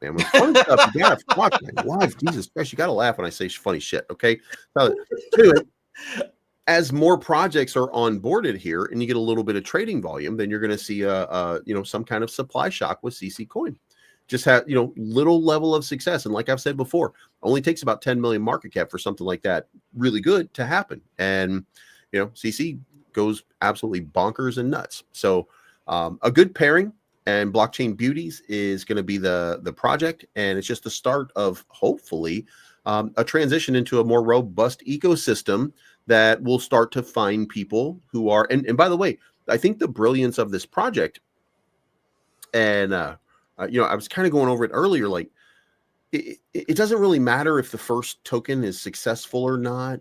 man. When funny stuff, you gotta watch my live. Jesus Christ, you gotta laugh when I say funny shit. Okay. So anyway, as more projects are onboarded here, and you get a little bit of trading volume, then you're going to see some kind of supply shock with CC Coin. Just have little level of success, and like I've said before, only takes about 10 million market cap for something like that really good to happen. And CC goes absolutely bonkers and nuts. So a good pairing. And Blockchain Beauties is going to be the project, and it's just the start of hopefully a transition into a more robust ecosystem that will start to find people who are. And by the way, I think the brilliance of this project, and I was kind of going over it earlier, like it doesn't really matter if the first token is successful or not.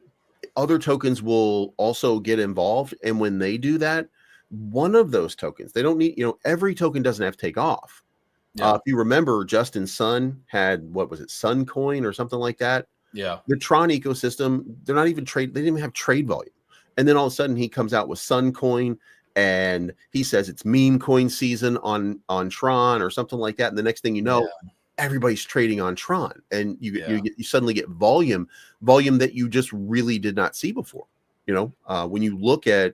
Other tokens will also get involved, and when they do that, one of those tokens, they don't need, every token doesn't have to take off. Yeah. If you remember, Justin Sun had, what was it, Sun Coin or something like that? Yeah. The Tron ecosystem, they're not even they didn't even have trade volume. And then all of a sudden he comes out with Sun Coin, and he says it's meme coin season on Tron or something like that. And the next thing you know, everybody's trading on Tron, and you suddenly get volume that you just really did not see before. When you look at,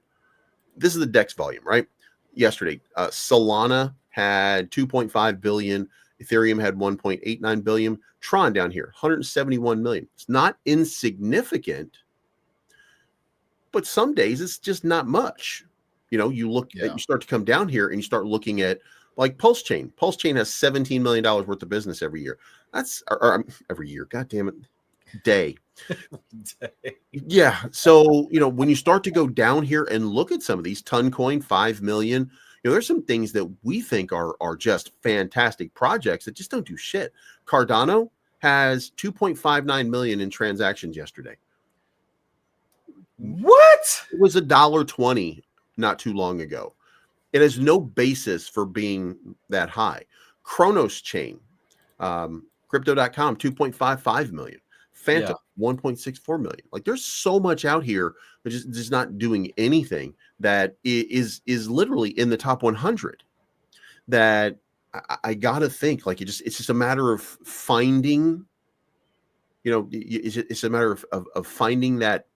this is the DEX volume, right? Yesterday, Solana had 2.5 billion. Ethereum had 1.89 billion. Tron down here, 171 million. It's not insignificant, but some days it's just not much. You look at, you start to come down here and you start looking at like Pulse Chain. Pulse Chain has $17 million worth of business every year. That's every year. God damn it. Day. Yeah. So, when you start to go down here and look at some of these, Toncoin, 5 million, there's some things that we think are just fantastic projects that just don't do shit. Cardano has 2.59 million in transactions yesterday. What? It was $1.20 not too long ago. It has no basis for being that high. Kronos Chain, crypto.com, 2.55 million. Phantom, 1.64 million. Like, there's so much out here which is just not doing anything that is literally in the top 100 that I gotta think like it's just a matter of finding, it's a matter of finding that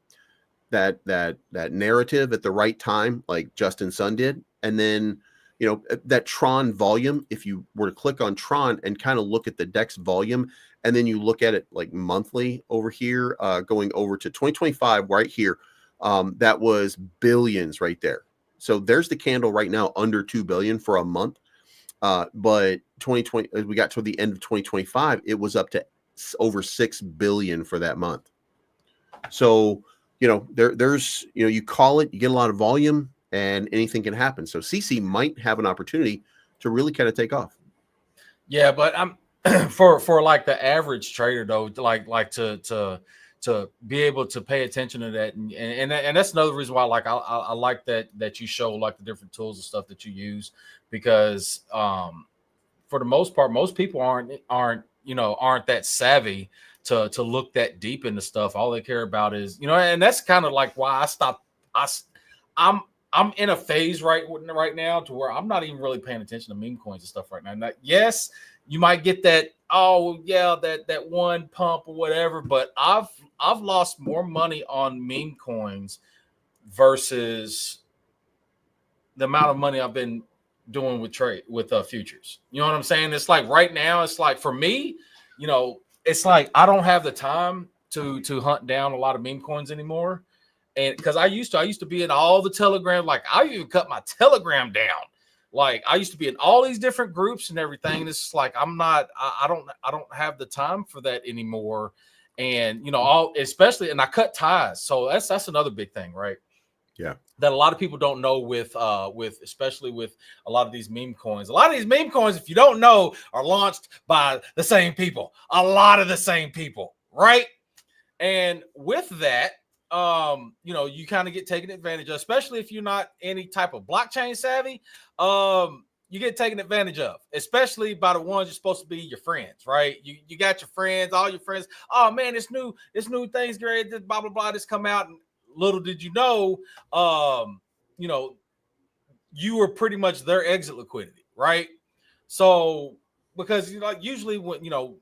narrative at the right time, like Justin Sun did. And then, that Tron volume, if you were to click on Tron and kind of look at the DEX volume, and then you look at it like monthly over here, going over to 2025 right here, that was billions right there. So there's the candle right now under 2 billion for a month. But 2020, as we got to the end of 2025, it was up to over 6 billion for that month. So, there's, you call it, you get a lot of volume, and anything can happen. So CC might have an opportunity to really kind of take off. Yeah, but I'm for like the average trader though, like to be able to pay attention to that, and that's another reason why I like that you show like the different tools and stuff that you use, because for the most part, most people aren't that savvy to look that deep into stuff. All they care about is, and that's kind of like why I stopped. I'm in a phase right now to where I'm not even really paying attention to meme coins and stuff right now. And yes, you might get that, that one pump or whatever, but I've lost more money on meme coins versus the amount of money I've been doing with futures. You know what I'm saying? It's like right now, it's like for me, it's like I don't have the time to hunt down a lot of meme coins anymore. And because I used to be in all the Telegram, like I even cut my Telegram down. Like I used to be in all these different groups and everything. And it's just like I don't have the time for that anymore. And especially, and I cut ties. So that's another big thing, right? Yeah. That a lot of people don't know with especially with a lot of these meme coins. A lot of these meme coins, if you don't know, are launched by the same people. A lot of the same people, right? And with that, you kind of get taken advantage of, especially if you're not any type of blockchain savvy. You get taken advantage of, especially by the ones you're supposed to be your friends, right? You got your friends, all your friends. Oh man, this new thing's great. This blah blah blah. This come out, and little did you know, you were pretty much their exit liquidity, right? So because like usually when the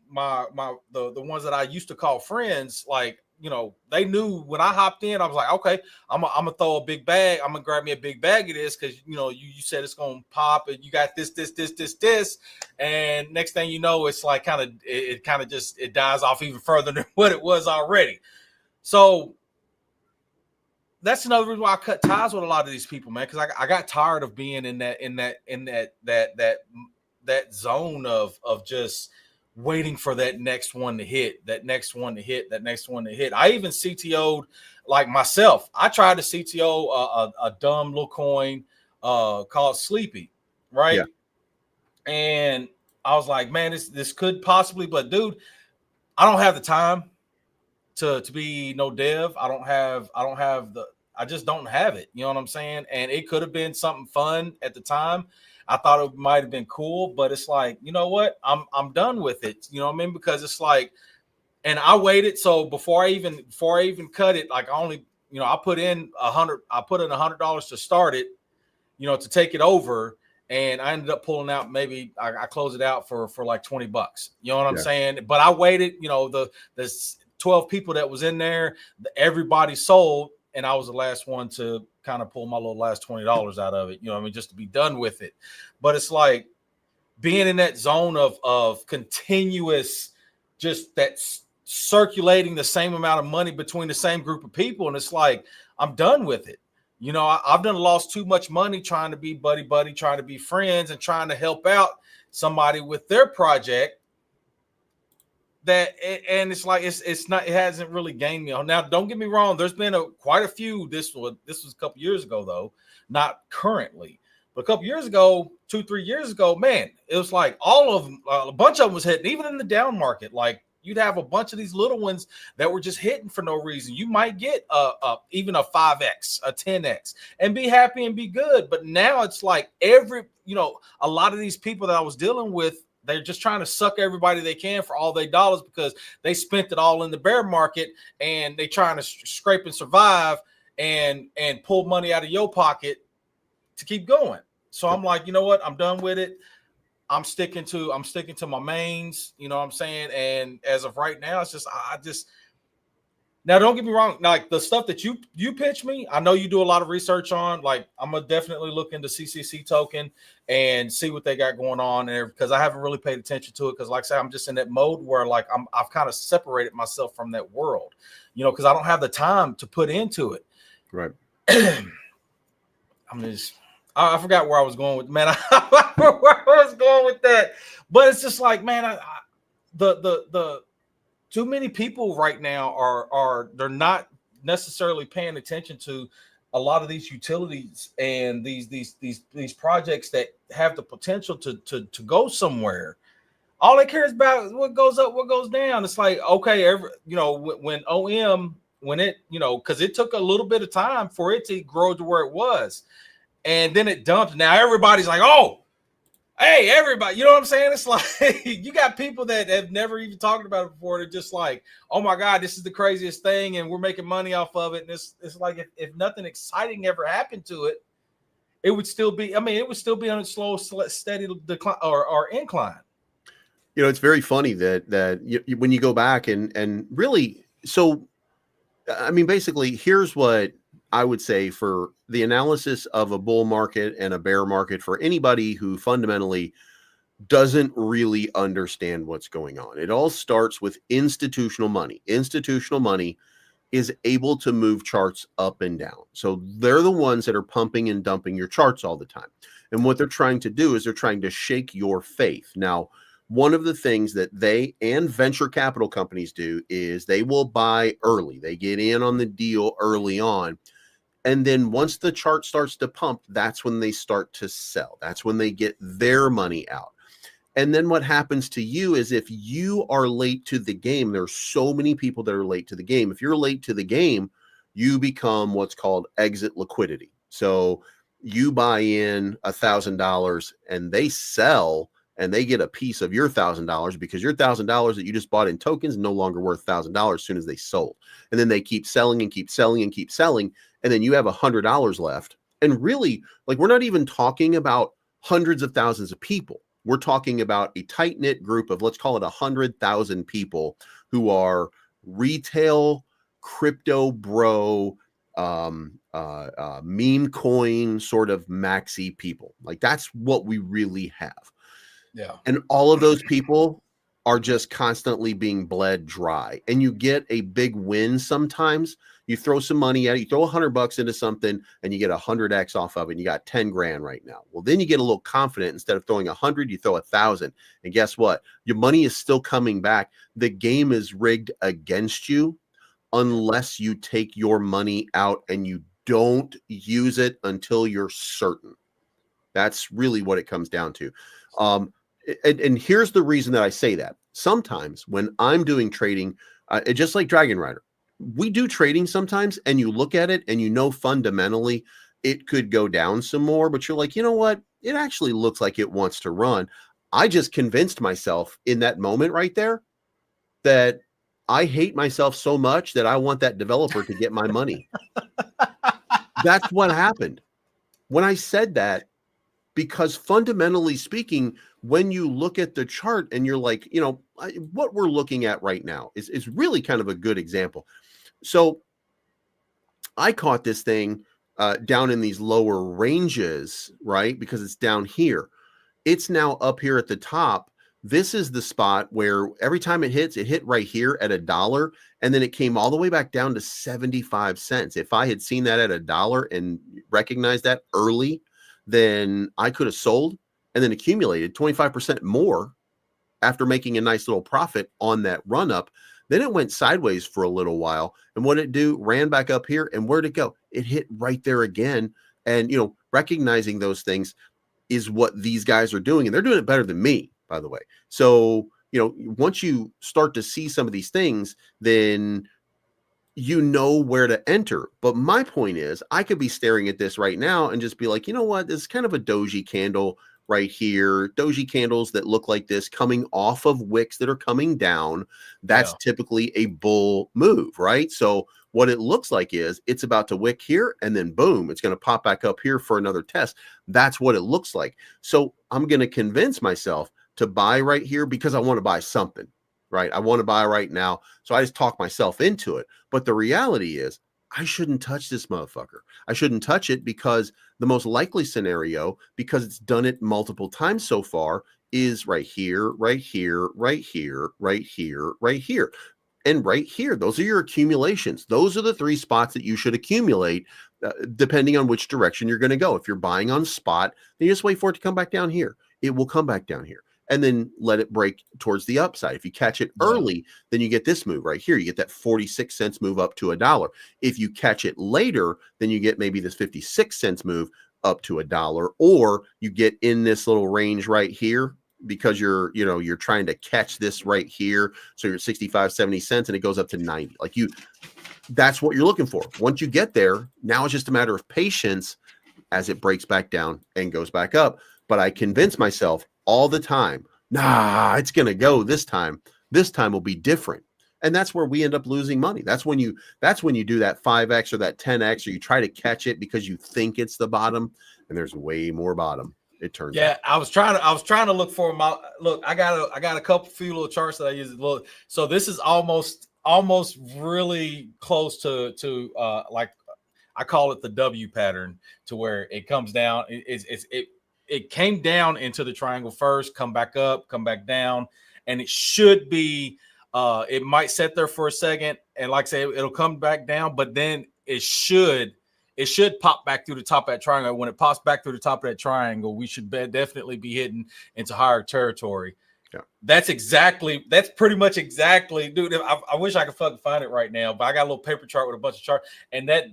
ones that I used to call friends, like they knew when I hopped in, I was like, okay, I'm gonna throw a big bag. I'm gonna grab me a big bag of this because you said it's gonna pop and you got this, and next thing you know, it's like it kind of just it dies off even further than what it was already. So that's another reason why I cut ties with a lot of these people, man, because I got tired of being in that zone of just waiting for that next one to hit. I even CTO'd like myself. I tried to CTO a dumb little coin called Sleepy, right? Yeah. And I was like, man, this could possibly, but dude, I don't have the time to be no dev. I just don't have it. You know what I'm saying? And it could have been something fun at the time. I thought it might have been cool, but it's like, you know what? I'm done with it. You know what I mean? Because it's like, and I waited. So before I even cut it, like I put in $100 to start it, to take it over. And I ended up pulling out, maybe I closed it out for like $20. You know what I'm saying? But I waited, the 12 people that was in there, everybody sold. And I was the last one to kind of pull my little last $20 out of it, just to be done with it. But it's like being in that zone of continuous, just that circulating the same amount of money between the same group of people. And it's like, I'm done with it. I've done lost too much money trying to be buddy, trying to be friends and trying to help out somebody with their project. And it's like it hasn't really gained me on. Now, don't get me wrong. There's been quite a few. This was a couple years ago, though, not currently, but a couple years ago, 2-3 years ago, man, it was like all of them, a bunch of them was hitting, even in the down market. Like you'd have a bunch of these little ones that were just hitting for no reason. You might get even a 5x, a 10x, and be happy and be good. But now it's like a lot of these people that I was dealing with, they're just trying to suck everybody they can for all their dollars because they spent it all in the bear market and they trying to scrape and survive and pull money out of your pocket to keep going. So I'm like, you know what? I'm done with it. I'm sticking to my mains, you know what I'm saying? And as of right now, it's just, now don't get me wrong. Like the stuff that you pitch me, I know you do a lot of research on. Like I'm gonna definitely look into CCC token and see what they got going on there because I haven't really paid attention to it. Because like I said, I'm just in that mode where like I've kind of separated myself from that world, because I don't have the time to put into it. Right. I forgot where I was going with, man. I was going with that, but it's just like, man, the too many people right now they're not necessarily paying attention to a lot of these utilities and these projects that have the potential to go somewhere. All they care is about what goes up, what goes down. It's like, okay, when OM, because it took a little bit of time for it to grow to where it was. And then it dumped. Now everybody's like, oh, hey, everybody. You know what I'm saying? It's like you got people that have never even talked about it before. They're just like, oh, my God, this is the craziest thing. And we're making money off of it. And it's like if nothing exciting ever happened to it, it would still be on a slow, steady decline or incline. It's very funny that when you go back and really, so, I mean, basically, here's what I would say for the analysis of a bull market and a bear market for anybody who fundamentally doesn't really understand what's going on. It all starts with institutional money. Institutional money is able to move charts up and down. So they're the ones that are pumping and dumping your charts all the time. And what they're trying to do is they're trying to shake your faith. Now, one of the things that they and venture capital companies do is they will buy early. They get in on the deal early on. And then once the chart starts to pump, that's when they start to sell. That's when they get their money out. And then what happens to you is if you are late to the game, there are so many people that are late to the game. If you're late to the game, you become what's called exit liquidity. So you buy in $1,000 and they sell and they get a piece of your $1,000 because your $1,000 that you just bought in tokens is no longer worth $1,000 as soon as they sold. And then they keep selling and keep selling and keep selling. And then you have $100 left. And really, like, we're not even talking about hundreds of thousands of people. we're talking about a tight-knit group of, let's call it 100,000 people who are retail crypto bro, meme coin sort of maxi people. Like that's what we really have. Yeah. And all of those people are just constantly being bled dry. And you get a big win sometimes. You throw some money at it, you throw $100 into something and you get 100x off of it, and you got 10 grand right now. Well, then you get a little confident. Instead of throwing 100, you throw 1,000. And guess what? Your money is still coming back. The game is rigged against you unless you take your money out and you don't use it until you're certain. That's really what it comes down to. And here's the reason that I say that. Sometimes when I'm doing trading, just like Dragonrider, we do trading sometimes, and you look at it and you know fundamentally it could go down some more, but you're like, you know what? It actually looks like it wants to run. I just convinced myself in that moment right there that I hate myself so much that I want that developer to get my money. That's what happened when I said that, because fundamentally speaking, when you look at the chart and you're like, you know, what we're looking at right now is really kind of a good example. So I caught this thing down in these lower ranges, right? Because it's down here. It's now up here at the top. This is the spot where every time it hit right here at $1, and then it came all the way back down to 75 cents. If I had seen that at $1 and recognized that early, then I could have sold and then accumulated 25% more after making a nice little profit on that run up. Then it went sideways for a little while. And what did it do? Ran back up here. And where'd it go? It hit right there again. And, you know, recognizing those things is what these guys are doing. And they're doing it better than me, by the way. So, you know, once you start to see some of these things, then you know where to enter. But my point is, I could be staring at this right now and just be like, you know what? This is kind of a doji candle right here. Doji candles that look like this coming off of wicks that are coming down. That's typically a bull move, right? So what it looks like is it's about to wick here and then boom, it's going to pop back up here for another test. That's what it looks like. So I'm going to convince myself to buy right here because I want to buy something, right? I want to buy right now. So I just talk myself into it. But the reality is I shouldn't touch this motherfucker. I shouldn't touch it because the most likely scenario, because it's done it multiple times so far, is right here, right here, right here, right here, right here, and right here. Those are your accumulations. Those are the three spots that you should accumulate depending on which direction you're going to go. If you're buying on spot, then you just wait for it to come back down here. It will come back down here. And then let it break towards the upside. If you catch it early, then you get this move right here. You get that 46 cents move up to $1. If you catch it later, then you get maybe this 56 cents move up to $1, or you get in this little range right here because you're trying to catch this right here. So you're at 65, 70 cents and it goes up to 90. Like that's what you're looking for. Once you get there, now it's just a matter of patience as it breaks back down and goes back up. But I convince myself all the time, nah, it's going to go this time. This time will be different. And that's where we end up losing money. That's when you do that 5x or that 10x, or you try to catch it because you think it's the bottom and there's way more bottom. It turns out. I was trying to look for I got a few little charts that I use. Look, so this is almost really close to like I call it the W pattern, to where it comes down. It came down into the triangle first, come back up, come back down, and it should be it might sit there for a second, and like I say, it'll come back down, but then it should pop back through the top of that triangle. When it pops back through the top of that triangle, we should definitely be hitting into higher territory. Yeah. That's pretty much exactly, dude. I wish I could fucking find it right now, but I got a little paper chart with a bunch of charts, and that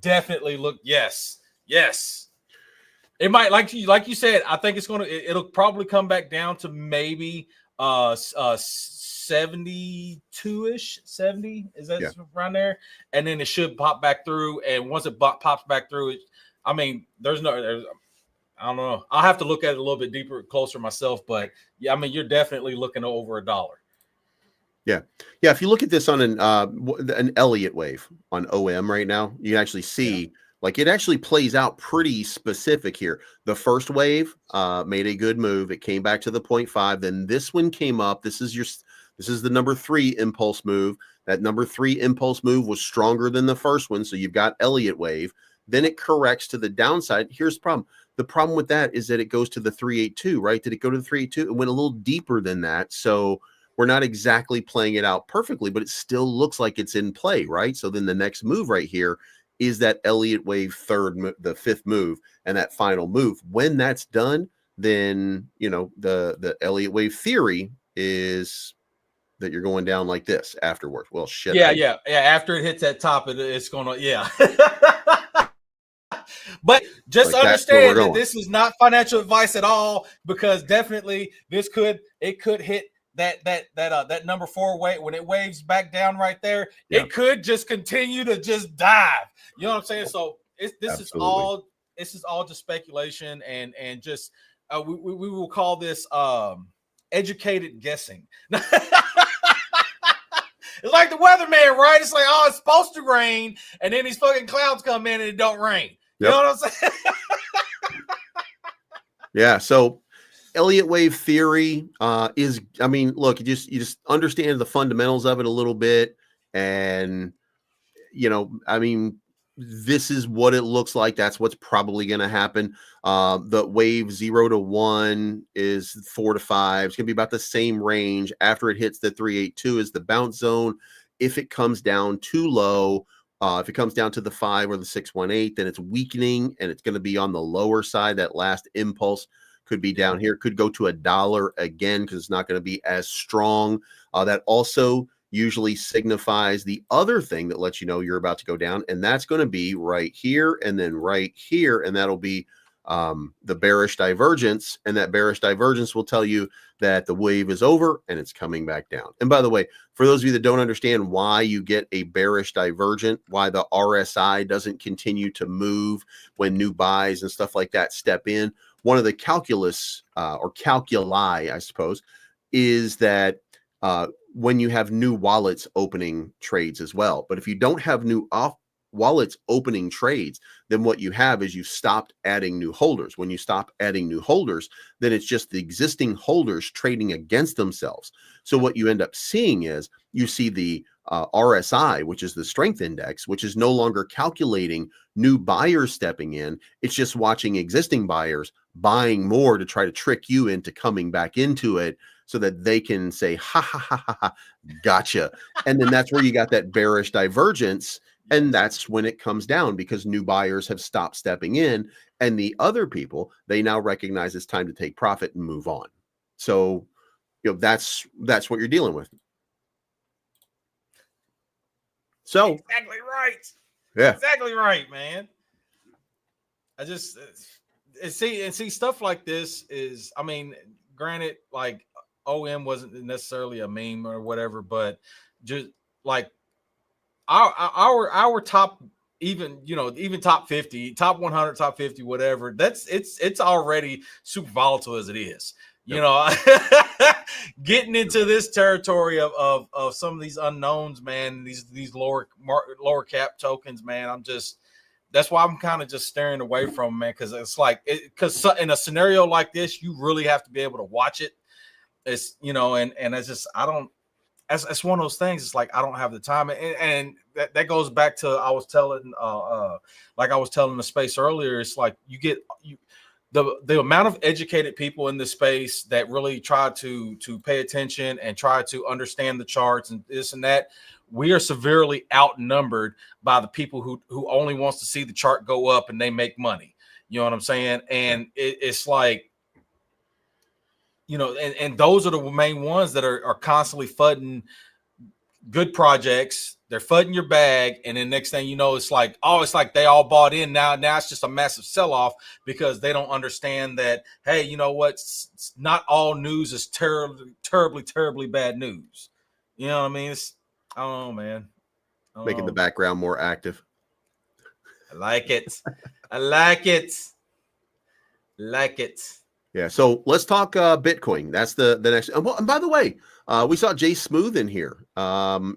definitely looked yes. It might, like you said, I think it'll probably come back down to maybe 72-ish, 70, is that around there? And then it should pop back through, and once it pops back through, I mean, I don't know. I'll have to look at it a little bit deeper, closer myself, but yeah, I mean, you're definitely looking over $1. Yeah. If you look at this on an Elliott wave on OM right now, you can actually see Like it actually plays out pretty specific here. The first wave made a good move. It came back to the 0.5. Then this one came up. This is the number 3 impulse move. That number 3 impulse move was stronger than the first one. So you've got Elliott wave. Then it corrects to the downside. Here's the problem. The problem with that is that it goes to the 382, right? Did it go to the 382? It went a little deeper than that. So we're not exactly playing it out perfectly, but it still looks like it's in play, right? So then the next move right here is that Elliott wave the 5th move, and that final move. When that's done, then the Elliott wave theory is that you're going down like this afterwards. Well, shit. Yeah. After it hits that top, it's gonna But just like understand that this is not financial advice at all, because definitely it could hit that number 4 weight when it waves back down right there. Yeah. It could just continue to just dive. You know what I'm saying? So this is all just speculation and just we will call this educated guessing. It's like the weatherman, right? It's like, oh, it's supposed to rain, and then these fucking clouds come in and it don't rain. You know what I'm saying? Yeah. So Elliott wave theory is, I mean, look, you just understand the fundamentals of it a little bit. And, I mean, this is what it looks like. That's what's probably going to happen. The wave 0 to 1 is 4 to 5. It's going to be about the same range. After it hits the 382 is the bounce zone. If it comes down too low, if it comes down to the 5 or the 618, then it's weakening and it's going to be on the lower side. That last impulse could be down here, could go to $1 again because it's not going to be as strong. That also usually signifies the other thing that lets you know you're about to go down, and that's going to be right here and then right here, and that'll be the bearish divergence, and that bearish divergence will tell you that the wave is over and it's coming back down. And by the way, for those of you that don't understand why you get a bearish divergent, why the RSI doesn't continue to move when new buys and stuff like that step in, one of the calculus or calculi, I suppose, is that when you have new wallets opening trades as well. But if you don't have new wallets opening trades, then what you have is you stopped adding new holders. When you stop adding new holders, then it's just the existing holders trading against themselves. So what you end up seeing is you see the RSI, which is the strength index, which is no longer calculating new buyers stepping in. It's just watching existing buyers buying more to try to trick you into coming back into it so that they can say, ha, ha, ha, ha, ha, gotcha. And then that's where you got that bearish divergence. And that's when it comes down because new buyers have stopped stepping in, and the other people, they now recognize it's time to take profit and move on. So, that's what you're dealing with. So exactly right. Yeah, exactly right, man. I just see stuff like this is, I mean, granted, like OM wasn't necessarily a meme or whatever, but just like our top, even top 50, top 100, top 50, whatever, it's already super volatile as it is. Getting into this territory of some of these unknowns, man, these lower cap tokens, man, that's why I'm kind of just staring away from them, man, because it's like because in a scenario like this, you really have to be able to watch it. It's and it's just it's one of those things. It's like I don't have the time, and that goes back to I was telling the space earlier. It's like the amount of educated people in this space that really try to pay attention and try to understand the charts and this and that. We are severely outnumbered by the people who only wants to see the chart go up and they make money. You know what I'm saying? And it's like, and those are the main ones that are constantly fudding good projects. They're fudding your bag, and then next thing you know, it's like they all bought in. Now it's just a massive sell-off because they don't understand that, hey, you know what? Not all news is terribly bad news. You know what I mean? I don't know, man. Making the background more active. I like it. I like it. Yeah. So let's talk Bitcoin. That's the next. And by the way, we saw Jay Smooth in here.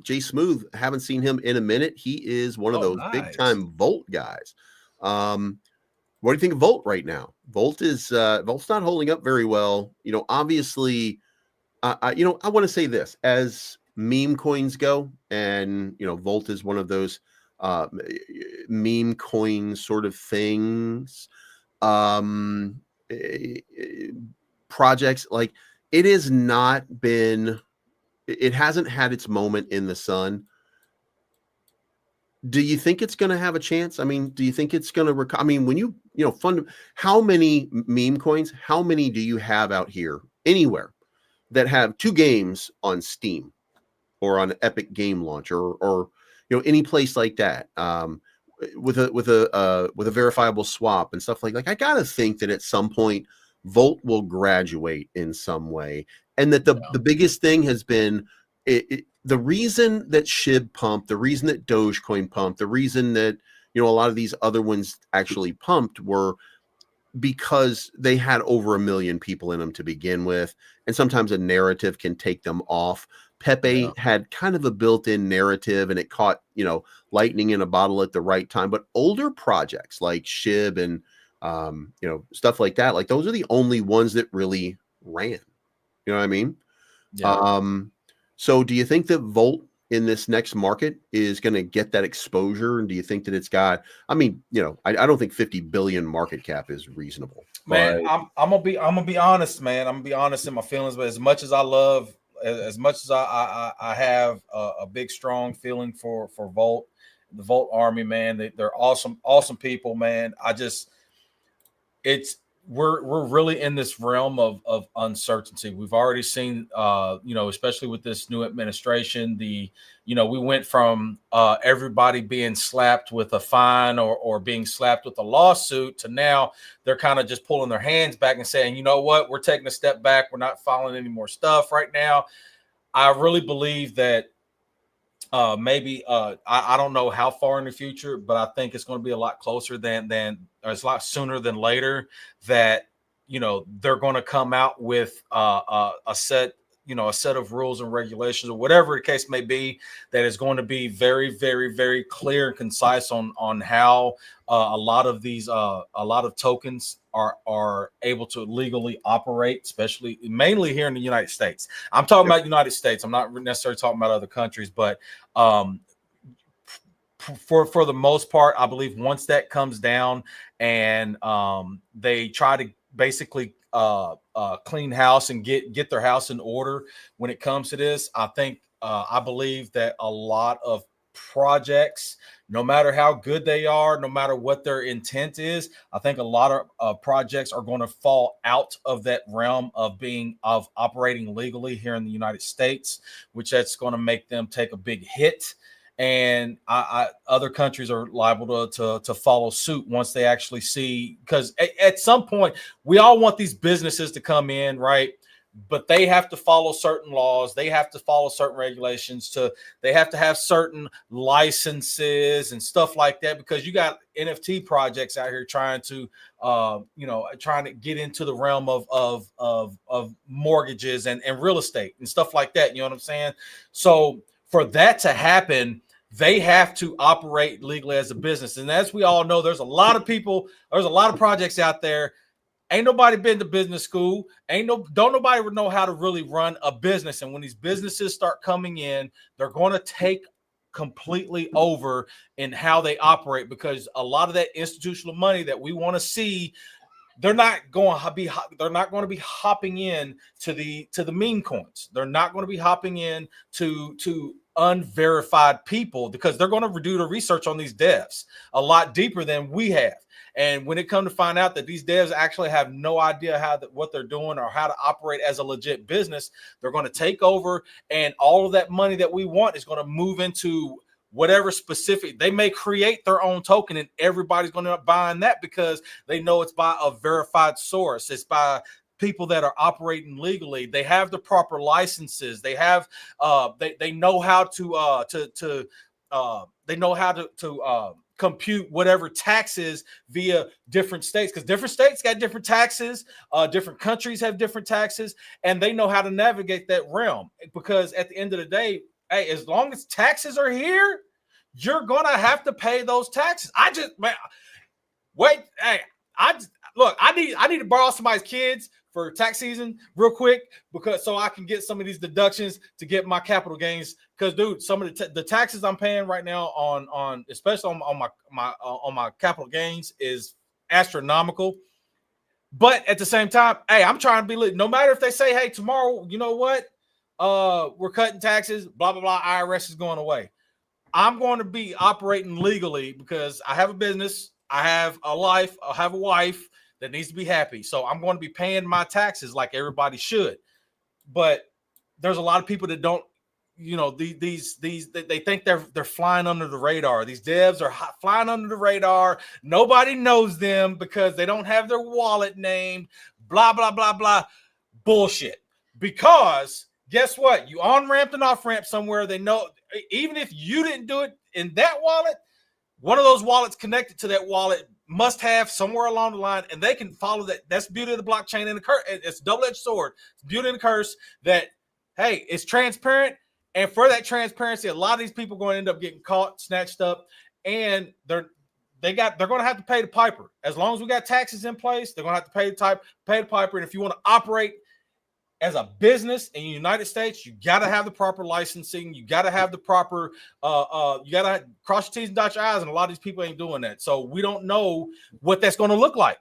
Jay Smooth, haven't seen him in a minute. He is one of those big time Volt guys. What do you think of Volt right now? Volt's not holding up very well. Obviously, I want to say this as meme coins go, and Volt is one of those meme coin sort of things. Um, Projects like it has not been, it hasn't had its moment in the sun. Do you think it's going to have a chance? I mean, do you think it's going to when fund, how many meme coins, how many do you have out here anywhere that have 2 games on Steam or on Epic Game Launcher or any place like that, with a verifiable swap and stuff like I got to think that at some point Volt will graduate in some way, and that the biggest thing has been the reason that SHIB pumped, the reason that Dogecoin pumped, the reason that a lot of these other ones actually pumped were because they had over 1 million people in them to begin with, and sometimes a narrative can take them off. Pepe had kind of a built-in narrative, and it caught lightning in a bottle at the right time. But older projects like SHIB and stuff like that, like those are the only ones that really ran. You know what I mean? Yeah. So do you think that Volt in this next market is going to get that exposure? And do you think that it's got, I don't think 50 billion market cap is reasonable. Man, I'm gonna be honest, man. I'm gonna be honest in my feelings, but as much as I have a big, strong feeling for Volt, the Volt Army, man, they're awesome people, man. We're really in this realm of uncertainty. We've already seen, especially with this new administration, we went from everybody being slapped with a fine or being slapped with a lawsuit to now they're kind of just pulling their hands back and saying, you know what, we're taking a step back. We're not filing any more stuff right now. I really believe that maybe I don't know how far in the future, but I think it's going to be a lot closer than it's a lot sooner than later that they're going to come out with a set of rules and regulations or whatever the case may be that is going to be very, very, very clear and concise on how a lot of tokens are able to legally operate, mainly here in the United States. I'm talking about United States. I'm not necessarily talking about other countries, but for the most part, I believe once that comes down and they try to basically clean house and get their house in order when it comes to this, I believe that a lot of projects, no matter how good they are, no matter what their intent is, I think a lot of projects are going to fall out of that realm of operating legally here in the United States, which that's going to make them take a big hit. And other countries are liable to follow suit once they actually see, because at some point we all want these businesses to come in, right? But they have to follow certain laws. They have to follow certain regulations. They have to have certain licenses and stuff like that, because you got NFT projects out here trying to get into the realm of mortgages and real estate and stuff like that. You know what I'm saying? So for that to happen, they have to operate legally as a business. And as we all know, there's a lot of projects out there. Ain't nobody been to business school. Don't nobody know how to really run a business. And when these businesses start coming in, they're going to take completely over in how they operate, because a lot of that institutional money that we want to see, they're not going to be hopping in to the meme coins. They're not going to be hopping in to unverified people, because they're going to do the research on these devs a lot deeper than we have. And when it comes to find out that these devs actually have no idea what they're doing or how to operate as a legit business, they're going to take over, and all of that money that we want is going to move into whatever specific. They may create their own token, and everybody's going to end up buying that because they know it's by a verified source. It's by people that are operating legally. They have the proper licenses. They have they know how to compute whatever taxes via different states, because different states got different taxes, different countries have different taxes, and they know how to navigate that realm. Because at the end of the day, hey, as long as taxes are here, you're gonna have to pay those taxes. Wait, hey, look. I need to borrow somebody's kids for tax season real quick because so I can get some of these deductions to get my capital gains. Because, dude, some of the taxes I'm paying right now on especially on my capital gains is astronomical. But at the same time, hey, I'm trying to be lit. No matter if they say, hey, tomorrow, you know what? We're cutting taxes, blah, blah, blah. IRS is going away. I'm going to be operating legally because I have a business. I have a life. I have a wife that needs to be happy. So I'm going to be paying my taxes like everybody should. But there's a lot of people that don't, you know, these they think they're flying under the radar. These devs are flying under the radar. Nobody knows them because they don't have their wallet named. Blah blah blah blah. Bullshit. Because guess what? You on ramped and off ramp somewhere. They know even if you didn't do it in that wallet, one of those wallets connected to that wallet must have somewhere along the line, and they can follow that. That's the beauty of the blockchain and the curse. It's a double-edged sword. It's the beauty and the curse that hey, it's transparent. And for that transparency, a lot of these people are going to end up getting caught, snatched up, and they're going to have to pay the piper. As long as we got taxes in place, they're going to have to pay the piper. And if you want to operate as a business in the United States, you got to have the proper licensing. You got to have the proper, you got to cross your T's and dot your I's. And a lot of these people ain't doing that. So we don't know what that's going to look like.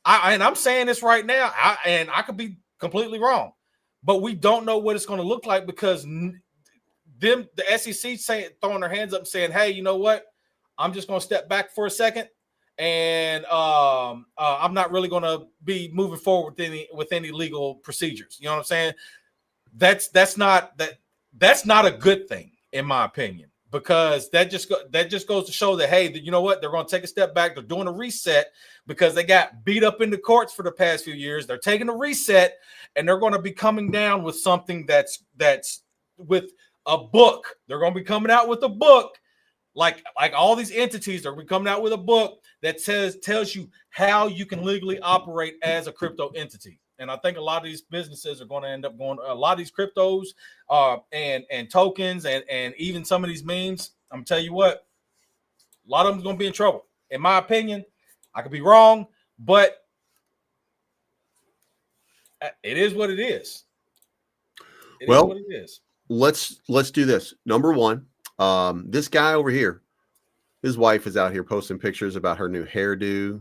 And I'm saying this right now, and I could be completely wrong, but we don't know what it's going to look like because the SEC throwing their hands up and saying, hey, you know what? I'm just going to step back for a second. And I'm not really going to be moving forward with any legal procedures. You know what I'm saying? That's not a good thing, in my opinion, because that just goes to show that, hey, you know what? They're going to take a step back. They're doing a reset because they got beat up in the courts for the past few years. They're taking a reset, and they're going to be coming down with something that's with a book. They're going to be coming out with a book, like all these entities are going to be coming out with a book that tells you how you can legally operate as a crypto entity. And I think a lot of these businesses are going to end up going. A lot of these cryptos, and tokens, and even some of these memes. I'm gonna tell you what, a lot of them are going to be in trouble. In my opinion, I could be wrong, but it is what it is. It is what it is. Let's do this. Number one, this guy over here, his wife is out here posting pictures about her new hairdo.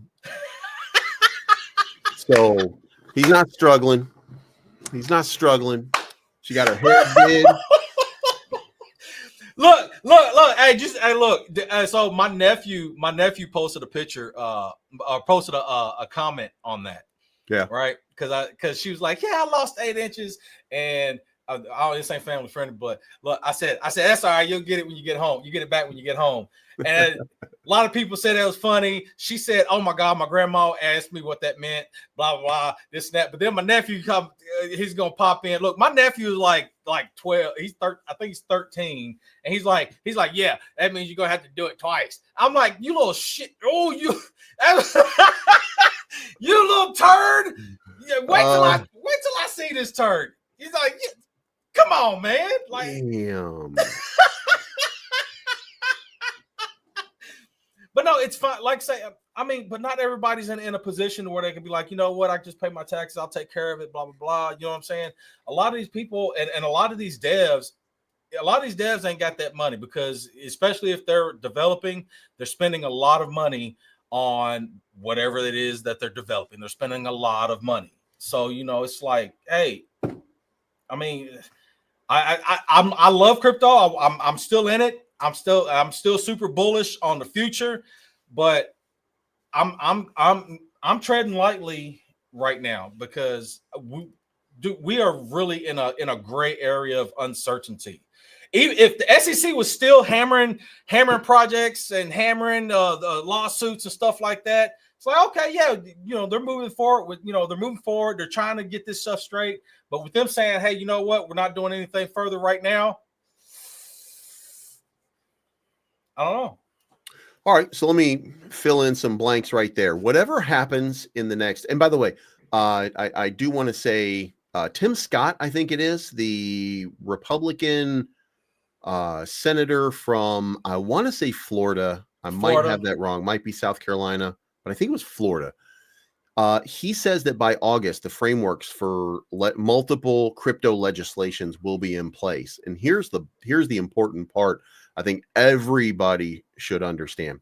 So he's not struggling. She got her hair did. Look. Hey, look. So my nephew posted a picture, posted a comment on that. Yeah. Right. Because she was like, yeah, I lost 8 inches, and this ain't family friendly, but look, I said that's all right. You'll get it when you get home. You get it back when you get home. And a lot of people said that was funny. She said, "Oh my God, my grandma asked me what that meant." Blah blah blah. This and that. But then my nephew he's gonna pop in. Look, my nephew is like 12. I think he's 13, and he's like, yeah, that means you're gonna have to do it twice. I'm like, you little shit. Oh, you, you little turd. Yeah, wait till I see this turd. He's like, yeah, come on, man. Like, damn. But no, it's fine. Like say, I mean, but not everybody's in a position where they can be like, you know what, I just pay my taxes, I'll take care of it, blah, blah, blah. You know what I'm saying? A lot of these people and a lot of these devs ain't got that money because especially if they're developing, they're spending a lot of money on whatever it is that they're developing. They're spending a lot of money. So, you know, it's like, hey, I mean, I love crypto. I'm still in it. I'm still super bullish on the future, but I'm treading lightly right now because we are really in a gray area of uncertainty. Even if the SEC was still hammering projects and hammering the lawsuits and stuff like that, it's like, okay, yeah, you know, they're moving forward. They're trying to get this stuff straight. But with them saying, hey, you know what, we're not doing anything further right now, I don't know. All right, so let me fill in some blanks right there. Whatever happens in the next, and by the way, I do want to say Tim Scott, I think it is, the Republican senator from, I want to say Florida. I might have that wrong. Might be South Carolina. but I think it was Florida. He says that by August, the frameworks for multiple crypto legislations will be in place. And here's the important part I think everybody should understand.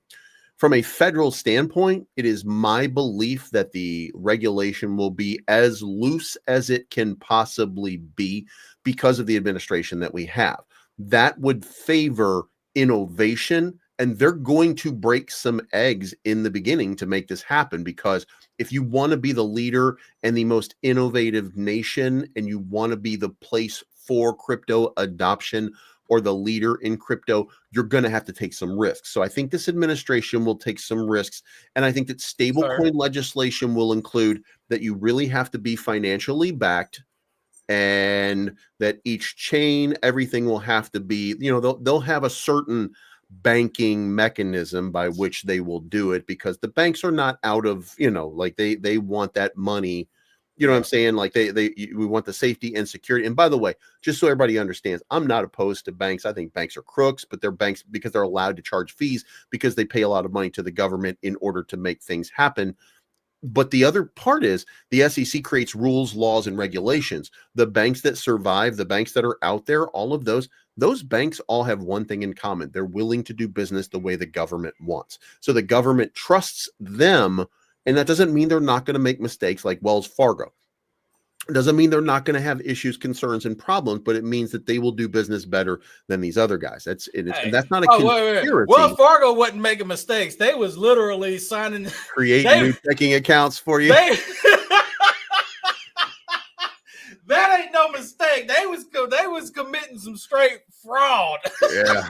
From a federal standpoint, it is my belief that the regulation will be as loose as it can possibly be because of the administration that we have. That would favor innovation, and they're going to break some eggs in the beginning to make this happen, because if you want to be the leader and the most innovative nation, and you want to be the place for crypto adoption or the leader in crypto, you're going to have to take some risks. So I think this administration will take some risks. And I think that stablecoin legislation will include that you really have to be financially backed, and that each chain, everything will have to be, they'll have a certain banking mechanism by which they will do it, because the banks are not out of, like they want that money. You know what I'm saying? Like we want the safety and security. And by the way, just so everybody understands, I'm not opposed to banks. I think banks are crooks, but they're banks because they're allowed to charge fees because they pay a lot of money to the government in order to make things happen. But the other part is the SEC creates rules, laws, and regulations. The banks that survive, the banks that are out there, all of those banks all have one thing in common. They're willing to do business the way the government wants. So the government trusts them. And that doesn't mean they're not going to make mistakes like Wells Fargo. It doesn't mean they're not going to have issues, concerns, and problems, but it means that they will do business better than these other guys. That's it. And that's not a conspiracy. Wait. Wells Fargo wasn't making mistakes. They was literally creating new checking accounts for you. That ain't no mistake. They was committing some straight fraud. Yeah.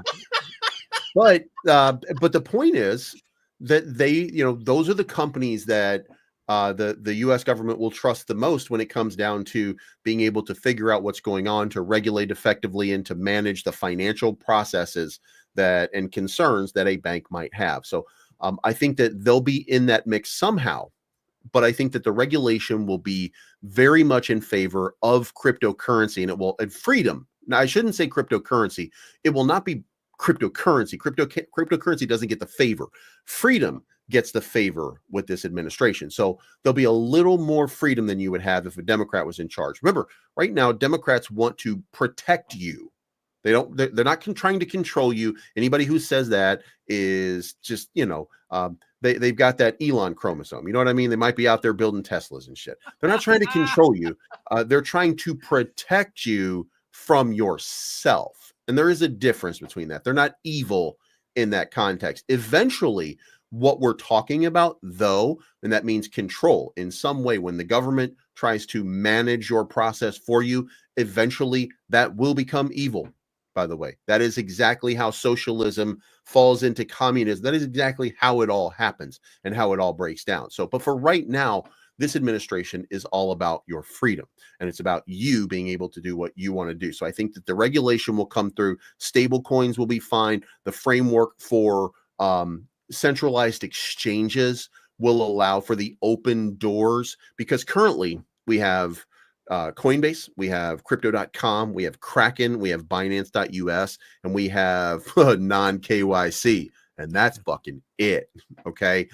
But the point is that they, those are the companies that the U.S. government will trust the most when it comes down to being able to figure out what's going on, to regulate effectively, and to manage the financial processes and concerns that a bank might have. So I think that they'll be in that mix somehow, but I think that the regulation will be very much in favor of cryptocurrency, and freedom. Now, I shouldn't say cryptocurrency. It will not be cryptocurrency. Cryptocurrency doesn't get the favor. Freedom gets the favor with this administration. So there'll be a little more freedom than you would have if a Democrat was in charge. Remember, right now, Democrats want to protect you. They're not trying to control you. Anybody who says that is just, they've got that Elon chromosome. You know what I mean? They might be out there building Teslas and shit. They're not trying to control you. They're trying to protect you from yourself. And there is a difference between that. They're not evil in that context. Eventually, what we're talking about, though, and that means control in some way, when the government tries to manage your process for you, eventually that will become evil. By the way, that is exactly how socialism falls into communism. That is exactly how it all happens and how it all breaks down. So, but for right now, this administration is all about your freedom, and it's about you being able to do what you want to do. So I think that the regulation will come through. Stable coins will be fine. The framework for centralized exchanges will allow for the open doors, because currently we have Coinbase, we have crypto.com, we have Kraken, we have Binance.us, and we have non-KYC, and that's fucking it. Okay.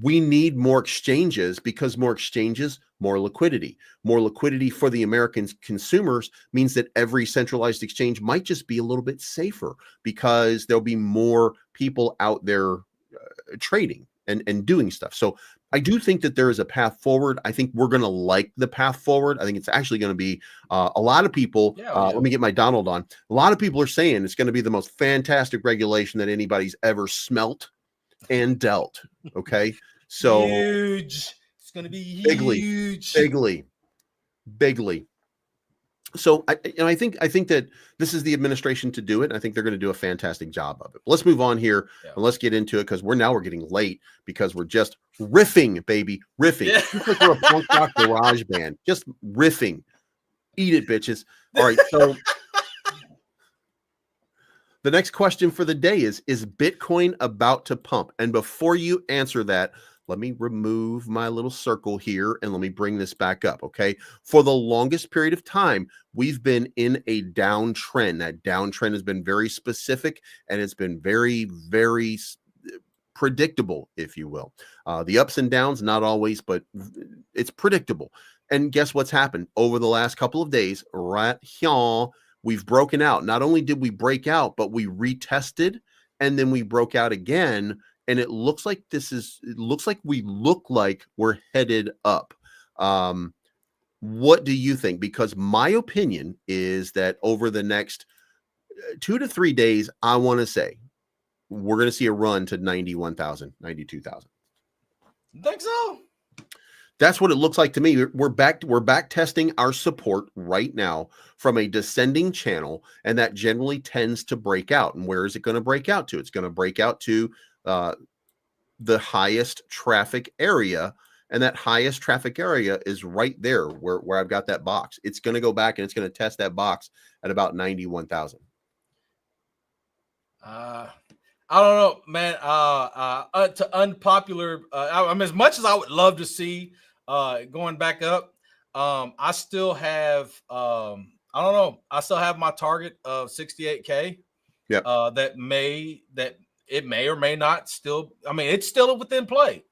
We need more exchanges, because more exchanges, more liquidity. More liquidity for the American consumers means that every centralized exchange might just be a little bit safer, because there'll be more people out there trading and doing stuff. So I do think that there is a path forward. I think we're going to like the path forward. I think it's actually going to be a lot of people. Let me get my Donald on. A lot of people are saying it's going to be the most fantastic regulation that anybody's ever smelt and dealt. Okay. So huge. It's going to be huge. Bigly. So I think that this is the administration to do it. And I think they're going to do a fantastic job of it. Let's move on here and let's get into it, because we're getting late, because we're just riffing, baby, riffing. It's like we're a punk rock garage band, just riffing. Eat it, bitches. All right. So the next question for the day is Bitcoin about to pump? And before you answer that, let me remove my little circle here and let me bring this back up, okay? For the longest period of time, we've been in a downtrend. That downtrend has been very specific, and it's been very, very predictable, if you will. The ups and downs, not always, but it's predictable. And guess what's happened over the last couple of days? Right here, we've broken out. Not only did we break out, but we retested, and then we broke out again. And it looks like we look like we're headed up. What do you think? Because my opinion is that over the next 2 to 3 days, I want to say we're going to see a run to 91,000, 92,000. Think so? That's what it looks like to me. We're back testing our support right now from a descending channel, and that generally tends to break out. And where is it going to break out to? It's going to break out to the highest traffic area, and that highest traffic area is right there where I've got that box. It's going to go back and it's going to test that box at about 91,000. I don't know, man. To unpopular, I mean, as much as I would love to see going back up, I still have I don't know. I still have my target of 68K. Yeah. That it may or may not still. I mean, it's still within play.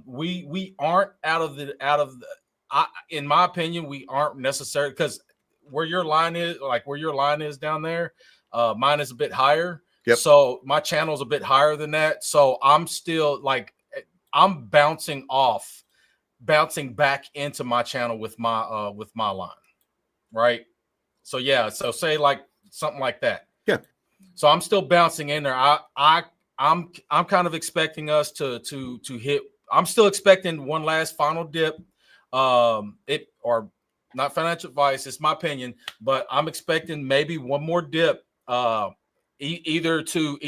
We aren't out of the. In my opinion, we aren't necessarily, because where your line is down there, mine is a bit higher. Yep. So my channel is a bit higher than that. So I'm still I'm bouncing back into my channel with my line, right? So yeah, so say like something like that. Yeah. So I'm still bouncing in there. I'm kind of expecting us to hit. I'm still expecting one last final dip. Or not financial advice, it's my opinion, but I'm expecting maybe one more dip. Either to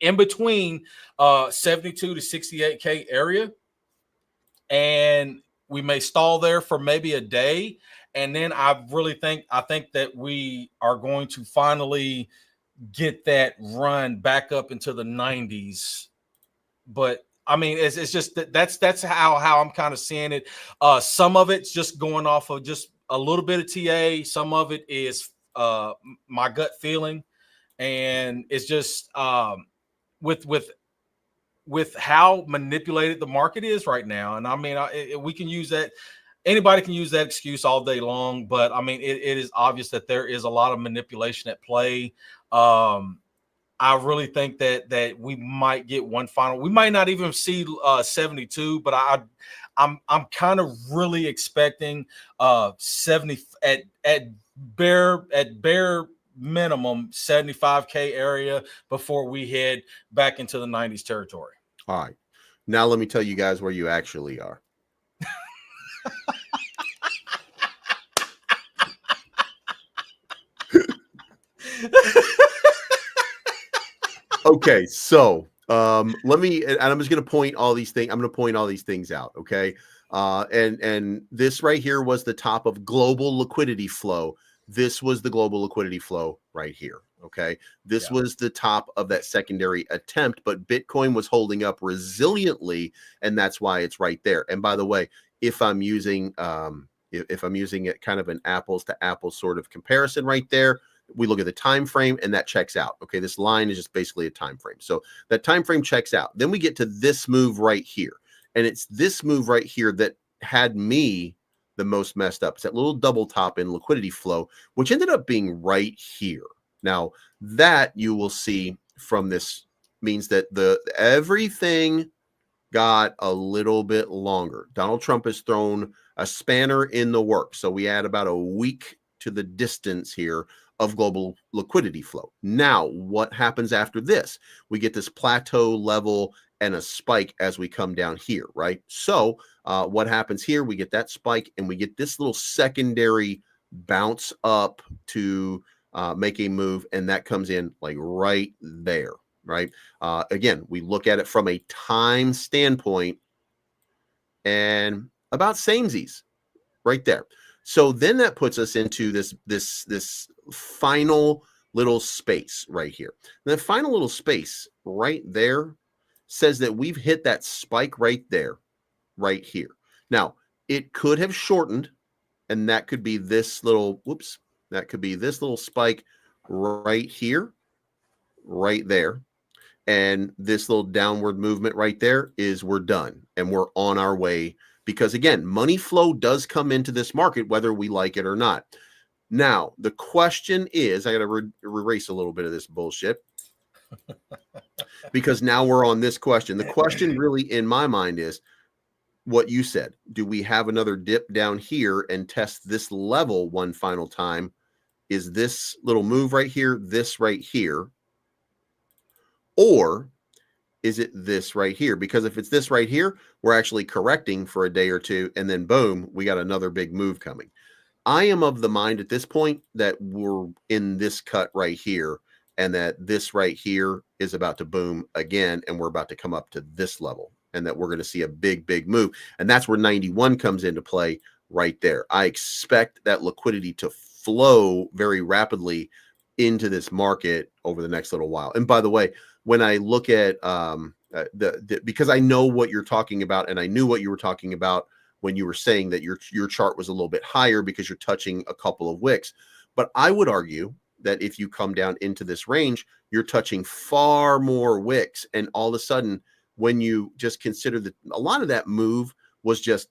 in between 72 to 68K area, and we may stall there for maybe a day, and then I think that we are going to finally get that run back up into the 90s. But I mean, it's just that's how I'm kind of seeing it. Some of it's just going off of just a little bit of TA. Some of it is my gut feeling. And it's just with how manipulated the market is right now. And I mean, we can use that. Anybody can use that excuse all day long. But I mean, it is obvious that there is a lot of manipulation at play. I really think that we might get one final. We might not even see 72, but I'm kind of really expecting 70 at bare minimum 75K area before we head back into the 90s territory. All right. Now let me tell you guys where you actually are. Okay, so let me, and I'm just going to point all these things. I'm going to point all these things out. Okay. And this right here was the top of global liquidity flow. This was the global liquidity flow right here. Okay. This was the top of that secondary attempt, but Bitcoin was holding up resiliently, and that's why it's right there. And by the way, if I'm using it kind of an apples to apples sort of comparison right there, we look at the time frame and that checks out. Okay. This line is just basically a time frame. So that time frame checks out. Then we get to this move right here. And it's this move right here that had me the most messed up. It's that little double top in liquidity flow, which ended up being right here. Now that you will see from this means that everything got a little bit longer. Donald Trump has thrown a spanner in the works. So we add about a week to the distance here of global liquidity flow. Now, what happens after this? We get this plateau level and a spike as we come down here, right? So what happens here? We get that spike and we get this little secondary bounce up to make a move, and that comes in like right there, right? Again, we look at it from a time standpoint and about samesies right there. So then that puts us into this final little space right here. And the final little space right there says that we've hit that spike right there, right here. Now, it could have shortened, and that could be this little, that could be this little spike right here, right there. And this little downward movement right there is we're done and we're on our way, because again, money flow does come into this market whether we like it or not. Now, the question is, I got to erase a little bit of this bullshit because now we're on this question. The question really in my mind is what you said. Do we have another dip down here and test this level one final time? Is this little move right here, this right here? Or is it this right here? Because if it's this right here, we're actually correcting for a day or two, and then boom, we got another big move coming. I am of the mind at this point that we're in this cut right here, and that this right here is about to boom again, and we're about to come up to this level, and that we're going to see a big, big move. And that's where 91 comes into play right there. I expect that liquidity to flow very rapidly into this market over the next little while. And by the way, when I look at because I know what you're talking about, and I knew what you were talking about when you were saying that your chart was a little bit higher because you're touching a couple of wicks. But I would argue that if you come down into this range, you're touching far more wicks. And all of a sudden, when you just consider that a lot of that move was just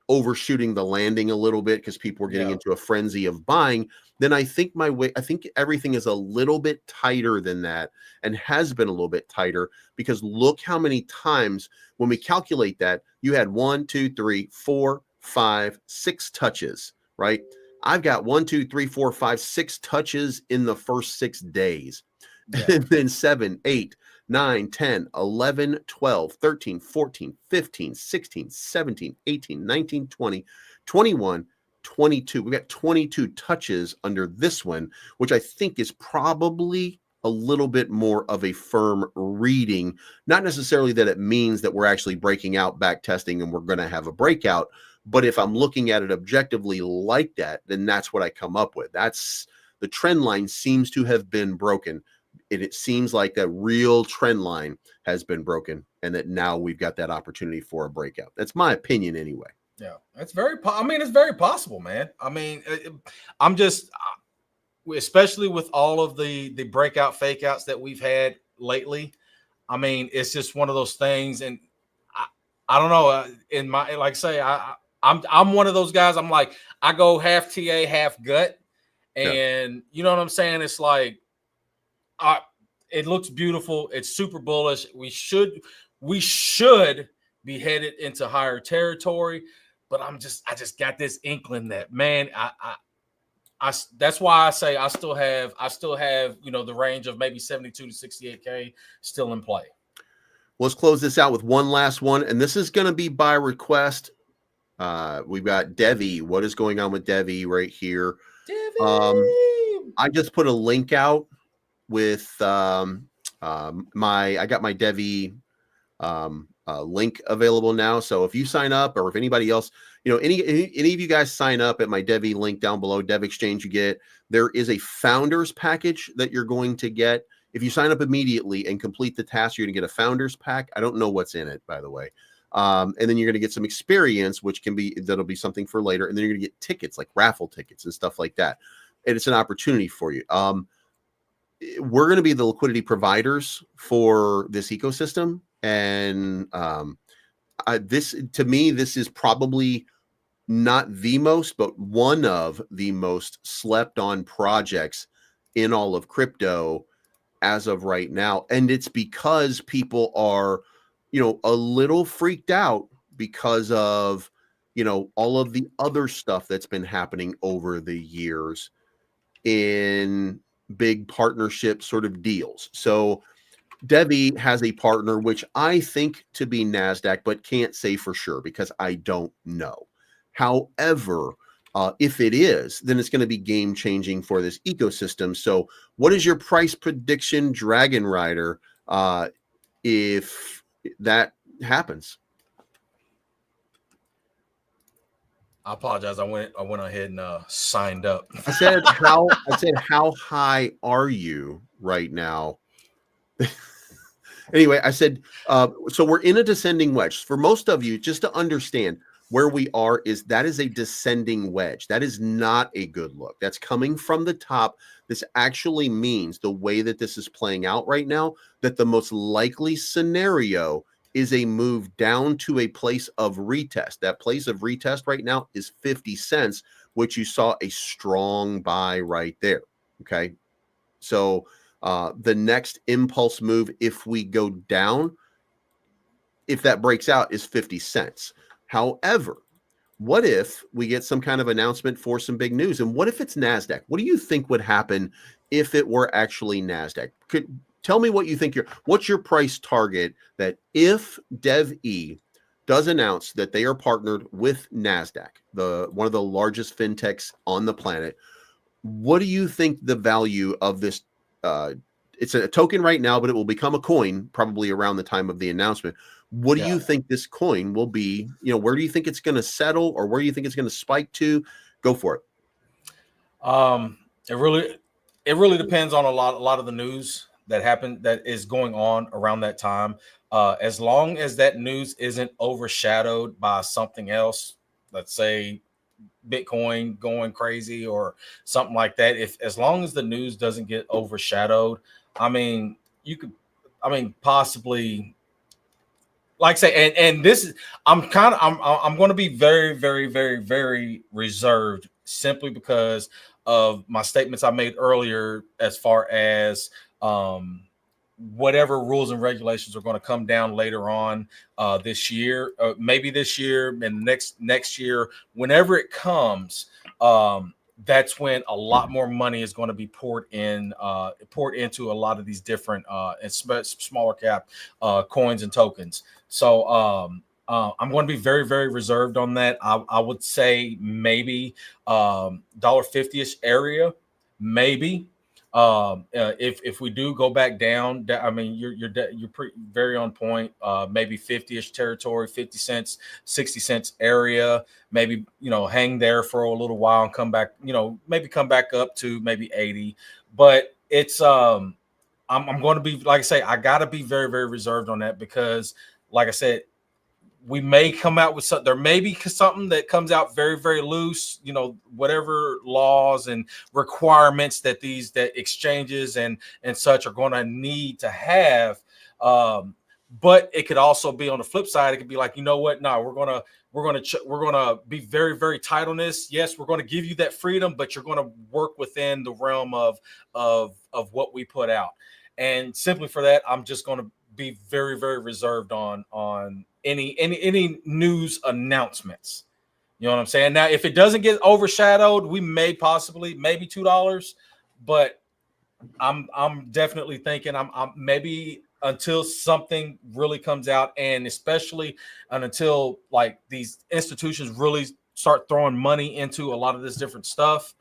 overshooting the landing a little bit because people were getting into a frenzy of buying, then I think I think everything is a little bit tighter than that, and has been a little bit tighter, because look how many times when we calculate that, you had 1, 2, 3, 4, 5, 6 touches, right? I've got 1, 2, 3, 4, 5, 6 touches in the first 6 days. Yeah. And then 7, 8, 9, 10, 11, 12, 13, 14, 15, 16, 17, 18, 19, 20, 21, 22. We got 22 touches under this one, which I think is probably a little bit more of a firm reading. Not necessarily that it means that we're actually breaking out, back testing, and we're going to have a breakout. But if I'm looking at it objectively like that, then that's what I come up with. That's the trend line seems to have been broken. It seems like that real trend line has been broken, and that now we've got that opportunity for a breakout. That's my opinion anyway. Yeah, it's very, I mean, it's very possible, man. I mean, I'm just, especially with all of the breakout fake outs that we've had lately. I mean, it's just one of those things. And I don't know, in my, like I say, I'm one of those guys. I'm like, I go half TA, half gut. And you know what I'm saying? It's like, it looks beautiful. It's super bullish. We should be headed into higher territory, but I just got this inkling that, man, I that's why I say I still have, you know, the range of maybe 72 to 68K still in play. Let's close this out with one last one, and this is going to be by request. We've got Devi. What is going on with Devi right here? Devi. I just put a link out with I got my Devi link available now. So if you sign up, or if anybody else, you know, any of you guys sign up at my Devi link down below, Dev Exchange, there is a founders package that you're going to get. If you sign up immediately and complete the task, you're going to get a founders pack. I don't know what's in it, by the way. And then you're going to get some experience, which that'll be something for later. And then you're going to get tickets, like raffle tickets and stuff like that. And it's an opportunity for you. We're going to be the liquidity providers for this ecosystem. And to me, this is probably not the most, but one of the most slept on projects in all of crypto as of right now. And it's because people are, you know, a little freaked out because of, you know, all of the other stuff that's been happening over the years in big partnership sort of deals. So Devi has a partner, which I think to be NASDAQ, but can't say for sure because I don't know. However, if it is, then it's going to be game changing for this ecosystem. So what is your price prediction, Dragon Rider, if that happens? I apologize. I went ahead and signed up. I said how high are you right now? Anyway, I said, so we're in a descending wedge. For most of you, just to understand, where we are is that is a descending wedge. That is not a good look. That's coming from the top. This actually means the way that this is playing out right now, that the most likely scenario is a move down to a place of retest. That place of retest right now is 50 cents, which you saw a strong buy right there. Okay. So the next impulse move, if we go down, if that breaks out, is 50 cents. However, what if we get some kind of announcement for some big news? And what if it's NASDAQ? What do you think would happen if it were actually NASDAQ? Tell me what you think what's your price target that if DevE does announce that they are partnered with NASDAQ, one of the largest fintechs on the planet, what do you think the value of this it's a token right now, but it will become a coin probably around the time of the announcement. What do you think this coin will be? Where do you think it's going to settle, or where do you think it's going to spike to? Go for it. It really depends on a lot of the news that is going on around that time. As long as that news isn't overshadowed by something else, let's say Bitcoin going crazy or something like that. As long as the news doesn't get overshadowed, possibly, like I say, and this is, I'm going to be very, very, very, very reserved, simply because of my statements I made earlier, as far as whatever rules and regulations are going to come down later on this year, maybe this year and next year, whenever it comes. That's when a lot more money is going to be poured into a lot of these different and smaller cap coins and tokens. So I'm going to be very, very reserved on that. I would say maybe $1.50-ish area, maybe. If we do go back down, you're very on point. Maybe 50-ish territory, 50 cents, 60 cents area. Maybe hang there for a little while and come back. Maybe come back up to maybe 80. But it's I'm going to be, like I say, I got to be very, very reserved on that, because, like I said, we may come out with something. There may be something that comes out very, very loose, whatever laws and requirements that exchanges and such are going to need to have. But it could also be on the flip side. It could be like, you know what? No, we're gonna be very, very tight on this. Yes, we're going to give you that freedom, but you're going to work within the realm of what we put out. And simply for that, I'm just going to be very, very reserved on any news announcements. You know what I'm saying? Now, if it doesn't get overshadowed, we may possibly maybe $2, but I'm definitely thinking I'm maybe until something really comes out, and especially until like these institutions really start throwing money into a lot of this different stuff.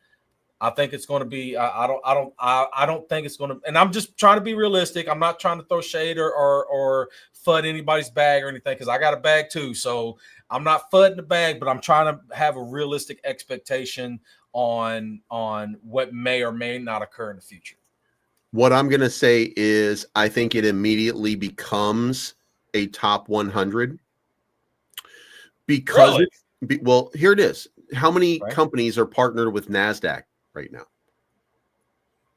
I think it's going to be. I don't think it's going to. And I'm just trying to be realistic. I'm not trying to throw shade or FUD anybody's bag or anything, because I got a bag too. So I'm not FUDing the bag, but I'm trying to have a realistic expectation on what may or may not occur in the future. What I'm going to say is, I think it immediately becomes a top 100 because Really? well, here it is. How many companies are partnered with NASDAQ right now?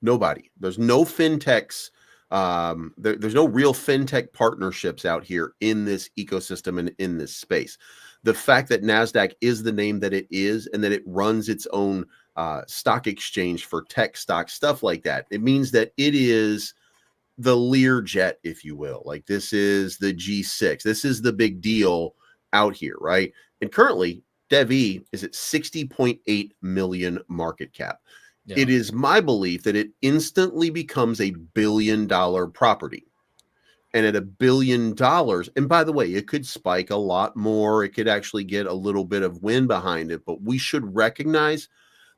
Nobody. There's no fintechs. There's no real fintech partnerships out here in this ecosystem and in this space. The fact that NASDAQ is the name that it is, and that it runs its own stock exchange for tech stocks, stuff like that, it means that it is the Learjet, if you will. Like, this is the G6. This is the big deal out here, right? And currently, DevE is at 60.8 million market cap. Yeah. It is my belief that it instantly becomes a $1 billion property. And at $1 billion, and by the way, it could spike a lot more. It could actually get a little bit of wind behind it, but we should recognize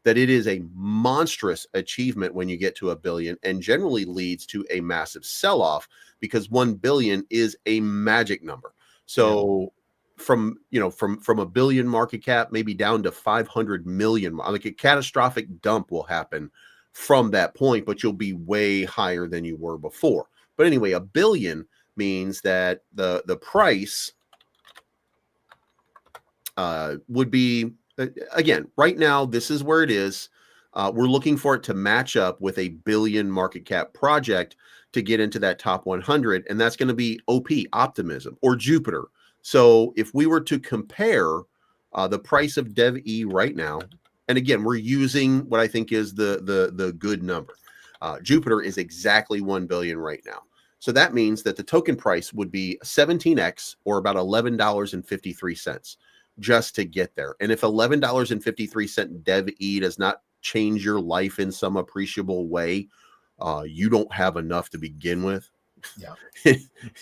that it is a monstrous achievement when you get to $1 billion, and generally leads to a massive sell-off, because 1 billion is a magic number. So from $1 billion market cap, maybe down to 500 million, like a catastrophic dump will happen from that point, but you'll be way higher than you were before. But anyway, $1 billion means that the price would be, again, right now, this is where it is. We're looking for it to match up with a billion market cap project to get into that top 100. And that's going to be Optimism, or Jupiter. So if we were to compare the price of DevE right now, and again, we're using what I think is the good number. Jupiter is exactly 1 billion right now. So that means that the token price would be 17x, or about $11.53 just to get there. And if $11.53 DevE does not change your life in some appreciable way, you don't have enough to begin with,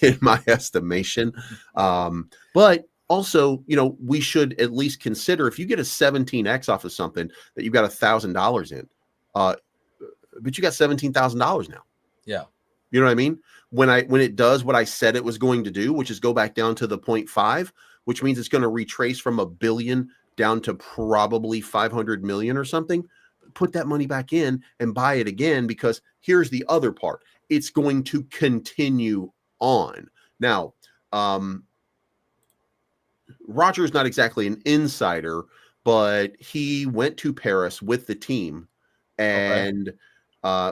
in my estimation. But also, we should at least consider, if you get a 17x off of something that you've got $1,000 in, but you got $17,000 now. Yeah. You know what I mean? When it does what I said it was going to do, which is go back down to the 0.5, which means it's going to retrace from $1 billion down to probably 500 million or something. Put that money back in and buy it again, because here's the other part. It's going to continue on. Now, Roger's not exactly an insider, but he went to Paris with the team. And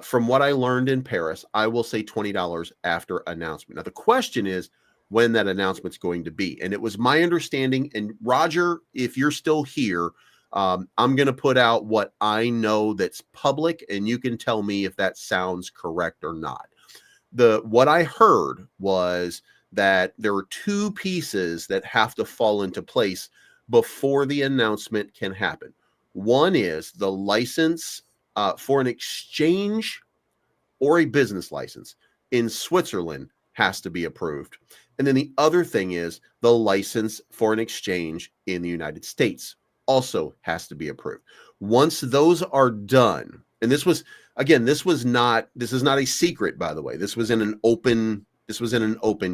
from what I learned in Paris, I will say $20 after announcement. Now, the question is when that announcement's going to be. And it was my understanding, and Roger, if you're still here, I'm going to put out what I know that's public, and you can tell me if that sounds correct or not. What I heard was that there are two pieces that have to fall into place before the announcement can happen. One is the license for an exchange or a business license in Switzerland has to be approved. And then the other thing is the license for an exchange in the United States also has to be approved. Once those are done, and this is not a secret, by the way. This was in an open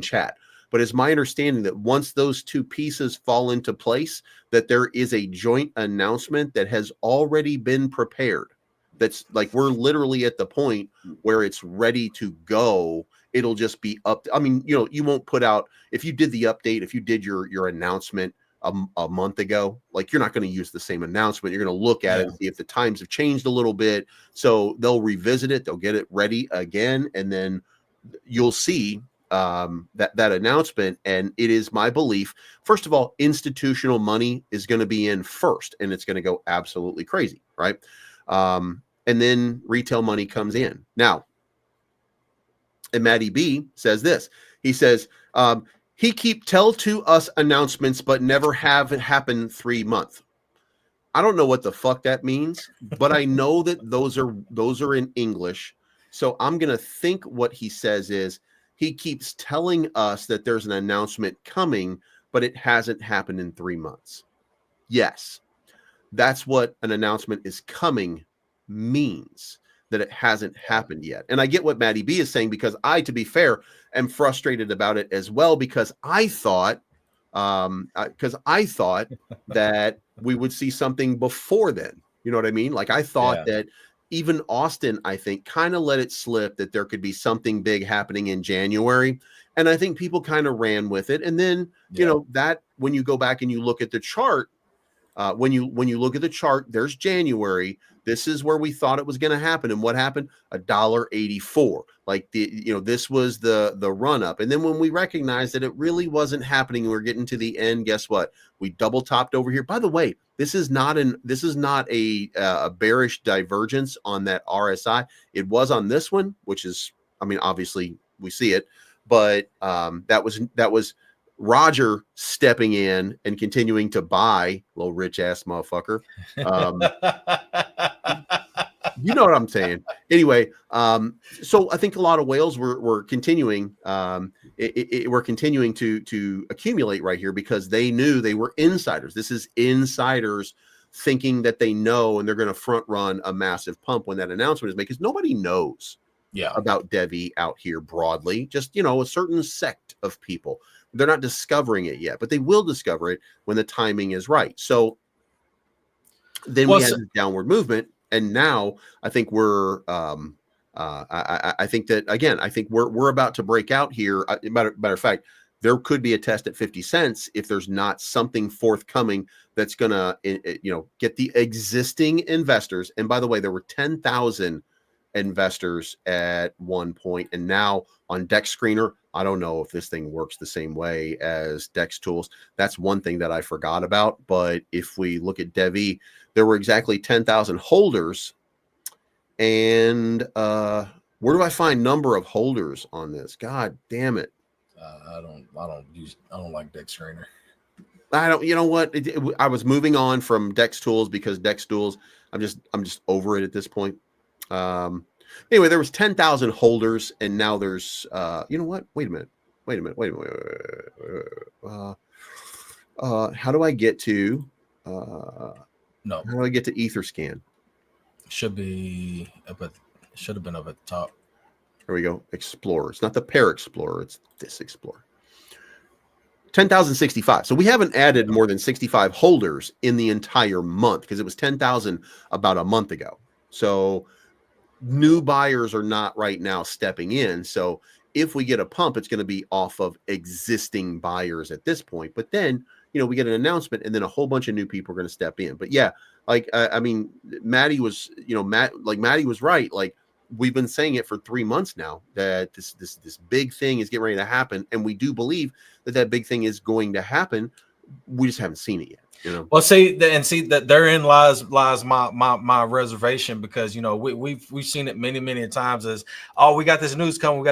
chat. But it's my understanding that once those two pieces fall into place, that there is a joint announcement that has already been prepared. That's like, we're literally at the point where it's ready to go. It'll just be up. I mean, you won't put out, if you did the update, if you did your announcement a month ago, like, you're not going to use the same announcement. You're going to look at it and see if the times have changed a little bit. So they'll revisit it. They'll get it ready again. And then you'll see that announcement. And it is my belief, first of all, institutional money is going to be in first, and it's going to go absolutely crazy. Right. And then retail money comes in. Now, and Matty B says this. He says, he tell to us announcements, but never have it happen 3 months. I don't know what the fuck that means, but I know that those are in English. So I'm going to think what he says is, he keeps telling us that there's an announcement coming, but it hasn't happened in 3 months. Yes, that's what an announcement is coming means, that it hasn't happened yet. And I get what Matty B is saying, because I, to be fair, am frustrated about it as well, because I thought that we would see something before then. You know what I mean? Like, I thought that even Austin, I think, kind of let it slip that there could be something big happening in January. And I think people kind of ran with it. And then, that when you go back and you look at the chart, when you look at the chart, there's January. This is where we thought it was going to happen. And what happened? $1.84. Like, this was the run up. And then when we recognized that it really wasn't happening, we were getting to the end, guess what? We double topped over here. By the way, this is not a bearish divergence on that RSI. It was on this one, which is, I mean, obviously we see it, but that was Roger stepping in and continuing to buy, little rich ass motherfucker. You know what I'm saying? Anyway, so I think a lot of whales were continuing. We're continuing to accumulate right here, because they knew they were insiders. This is insiders thinking that they know, and they're going to front run a massive pump when that announcement is made, because nobody knows about DevE out here broadly. Just, a certain sect of people. They're not discovering it yet, but they will discover it when the timing is right. So then we had this downward movement, and now I think we're I think that, again, I think we're about to break out here. Matter of fact, there could be a test at 50 cents if there's not something forthcoming that's going to, get the existing investors. And by the way, there were 10,000 investors at one point, and now on Dex Screener, I don't know if this thing works the same way as Dex Tools. That's one thing that I forgot about. But if we look at DevE, there were exactly 10,000 holders. And where do I find number of holders on this? God damn it! I don't like Dex Screener. I don't. You know what? I was moving on from Dex Tools because Dex Tools, I'm just over it at this point. Anyway, there was 10,000 holders, and now there's, you know what? Wait a minute. How do I get to, no, how do I get to Etherscan? Should have been up at the top. There we go. Explorer. It's not the Pair Explorer. It's this Explorer. 10,065. So we haven't added more than 65 holders in the entire month because it was 10,000 about a month ago. So new buyers are not right now stepping in. So if we get a pump, it's going to be off of existing buyers at this point. But then, we get an announcement and then a whole bunch of new people are going to step in. But yeah, like, I mean, Maddie was, Maddie was right. Like, we've been saying it for 3 months now that this big thing is getting ready to happen. And we do believe that big thing is going to happen. We just haven't seen it yet. Well, see that therein lies my reservation, because we've seen it many times as, oh, we got this news coming,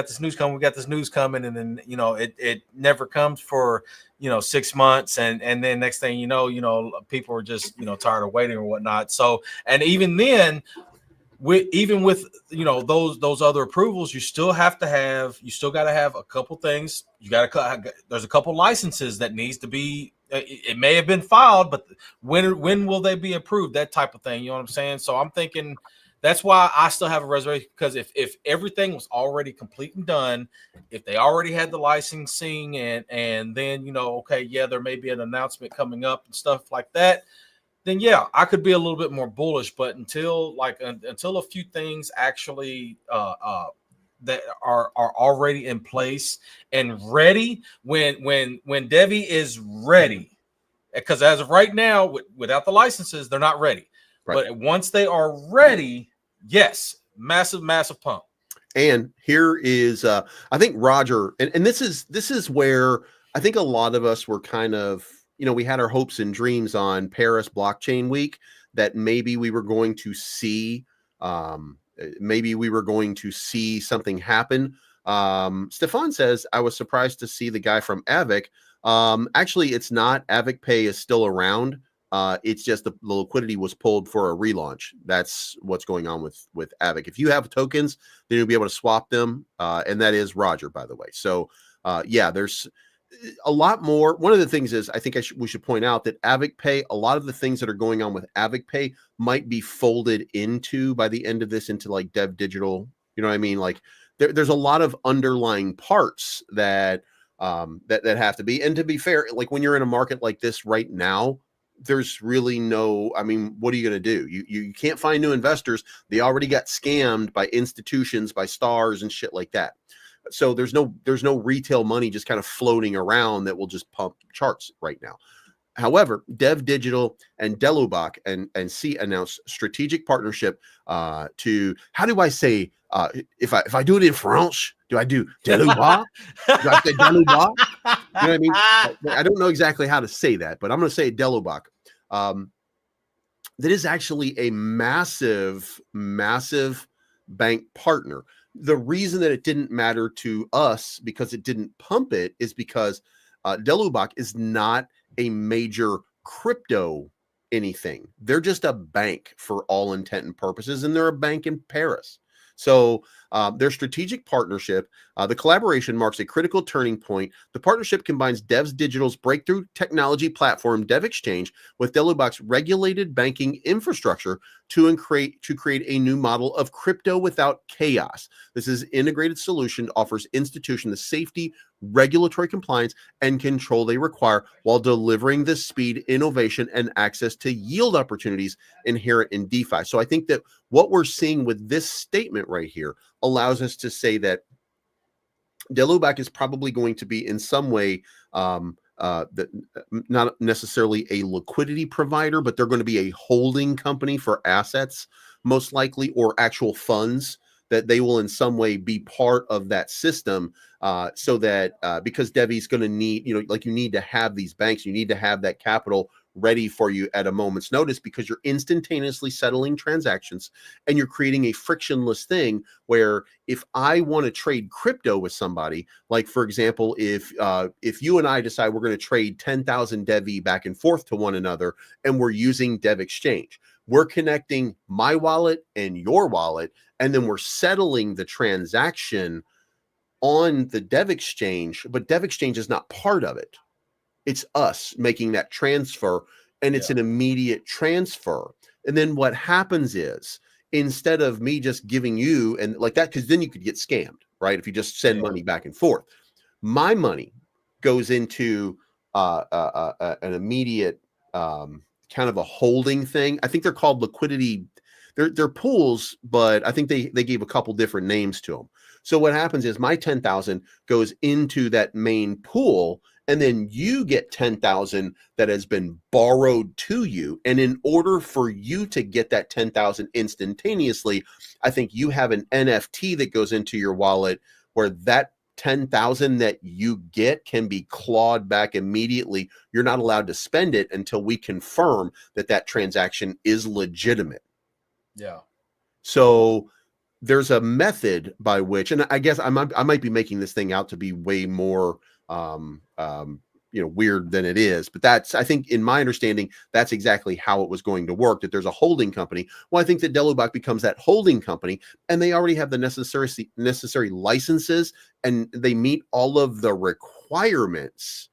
and then it never comes for 6 months, and then next thing people are just tired of waiting or whatnot. So, and even then, with those other approvals, you still got to have a couple things. There's a couple licenses that needs to be. It may have been filed, but when will they be approved? That type of thing. You know what I'm saying? So I'm thinking that's why I still have a reservation, because if everything was already complete and done, if they already had the licensing and then there may be an announcement coming up and stuff like that, then yeah, I could be a little bit more bullish. But until a few things actually that are already in place and ready, when DevE is ready, because as of right now, without the licenses, they're not ready. Right. But once they are ready, yes, massive pump. And here is, I think Roger, and this is where I think a lot of us were kind of, we had our hopes and dreams on Paris Blockchain Week that maybe we were going to see, something happen. Stefan says, I was surprised to see the guy from Avic. Actually, it's not. Avic Pay is still around. It's just the liquidity was pulled for a relaunch. That's what's going on with Avic. If you have tokens, then you'll be able to swap them. And that is Roger, by the way. So yeah, there's a lot more. One of the things is, I think we should point out that Avic Pay, a lot of the things that are going on with Avic Pay might be folded into, by the end of this, into like Dev Digital. You know what I mean? Like there's a lot of underlying parts that that have to be. And to be fair, like when you're in a market like this right now, there's really no, I mean, what are you going to do? You can't find new investors. They already got scammed by institutions, by stars and shit like that. So there's no retail money just kind of floating around that will just pump charts right now. However, Dev Digital and Delubach and C announced strategic partnership to, how do I say, if I do it in French, do I do Delubach? Do I say Delubach? You know what I mean? I don't know exactly how to say that, but I'm going to say Delubach. That is actually a massive bank partner. The reason that it didn't matter to us because it didn't pump it is because Delubach is not a major crypto anything. They're just a bank for all intent and purposes, and they're a bank in Paris. So their strategic partnership, the collaboration marks a critical turning point. The partnership combines Dev Digital's breakthrough technology platform, Dev Exchange, with Delubach's regulated banking infrastructure to create a new model of crypto without chaos. This is integrated solution offers institutions the safety, regulatory compliance, and control they require while delivering the speed, innovation, and access to yield opportunities inherent in DeFi. So I think that what we're seeing with this statement right here allows us to say that Delubac is probably going to be in some way not necessarily a liquidity provider, but they're going to be a holding company for assets, most likely, or actual funds that they will in some way be part of that system, so that because Devi's going to need, like you need to have these banks, you need to have that capital ready for you at a moment's notice, because you're instantaneously settling transactions and you're creating a frictionless thing where if I want to trade crypto with somebody, like for example, if you and I decide we're going to trade 10,000 Devi back and forth to one another and we're using Dev Exchange, we're connecting my wallet and your wallet, and then we're settling the transaction on the Dev Exchange, but Dev Exchange is not part of it. It's us making that transfer, and it's an immediate transfer. And then what happens is, instead of me just giving you and like that, because then you could get scammed, right? If you just send money back and forth, my money goes into an immediate kind of a holding thing. I think they're called liquidity. They're pools, but I think they gave a couple different names to them. So what happens is my 10,000 goes into that main pool, and then you get 10,000 that has been borrowed to you. And in order for you to get that 10,000 instantaneously, I think you have an NFT that goes into your wallet where that 10,000 that you get can be clawed back immediately. You're not allowed to spend it until we confirm that that transaction is legitimate. Yeah. So there's a method by which, and I guess I might be making this thing out to be way more weird than it is, but that's, I think in my understanding, that's exactly how it was going to work, that there's a holding company. Well, I think that Delubac becomes that holding company, and they already have the necessary licenses, and they meet all of the requirements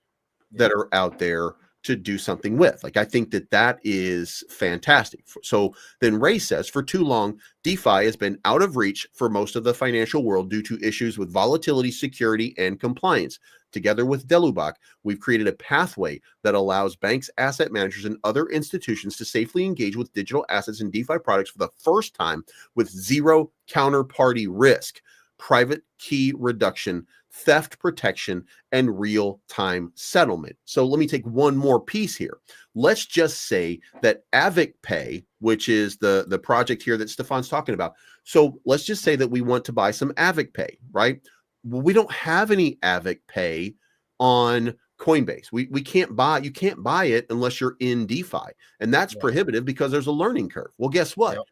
that are out there to do something with. Like, I think that that is fantastic. So then Ray says, for too long, DeFi has been out of reach for most of the financial world due to issues with volatility, security, and compliance. Together with Delubac, we've created a pathway that allows banks, asset managers, and other institutions to safely engage with digital assets and DeFi products for the first time with zero counterparty risk, private key reduction, theft protection, and real-time settlement. So let me take one more piece here. Let's just say that Avic Pay, which is the project here that Stefan's talking about. So let's just say that we want to buy some Avic Pay, right? Well, we don't have any Avic Pay on Coinbase. You can't buy it unless you're in DeFi. And that's prohibitive because there's a learning curve. Well, guess what? Yep.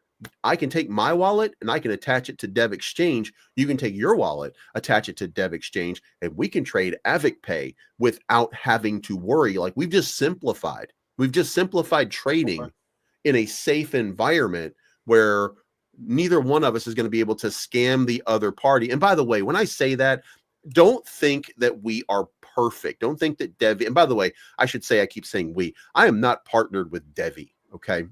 I can take my wallet and I can attach it to Dev Exchange. You can take your wallet, attach it to Dev Exchange, and we can trade Avic Pay without having to worry. Like, we've just simplified trading in a safe environment where neither one of us is going to be able to scam the other party. And by the way, when I say that, don't think that we are perfect. Don't think that Devi, and by the way, I should say, I keep saying we, I am not partnered with Devi. Okay.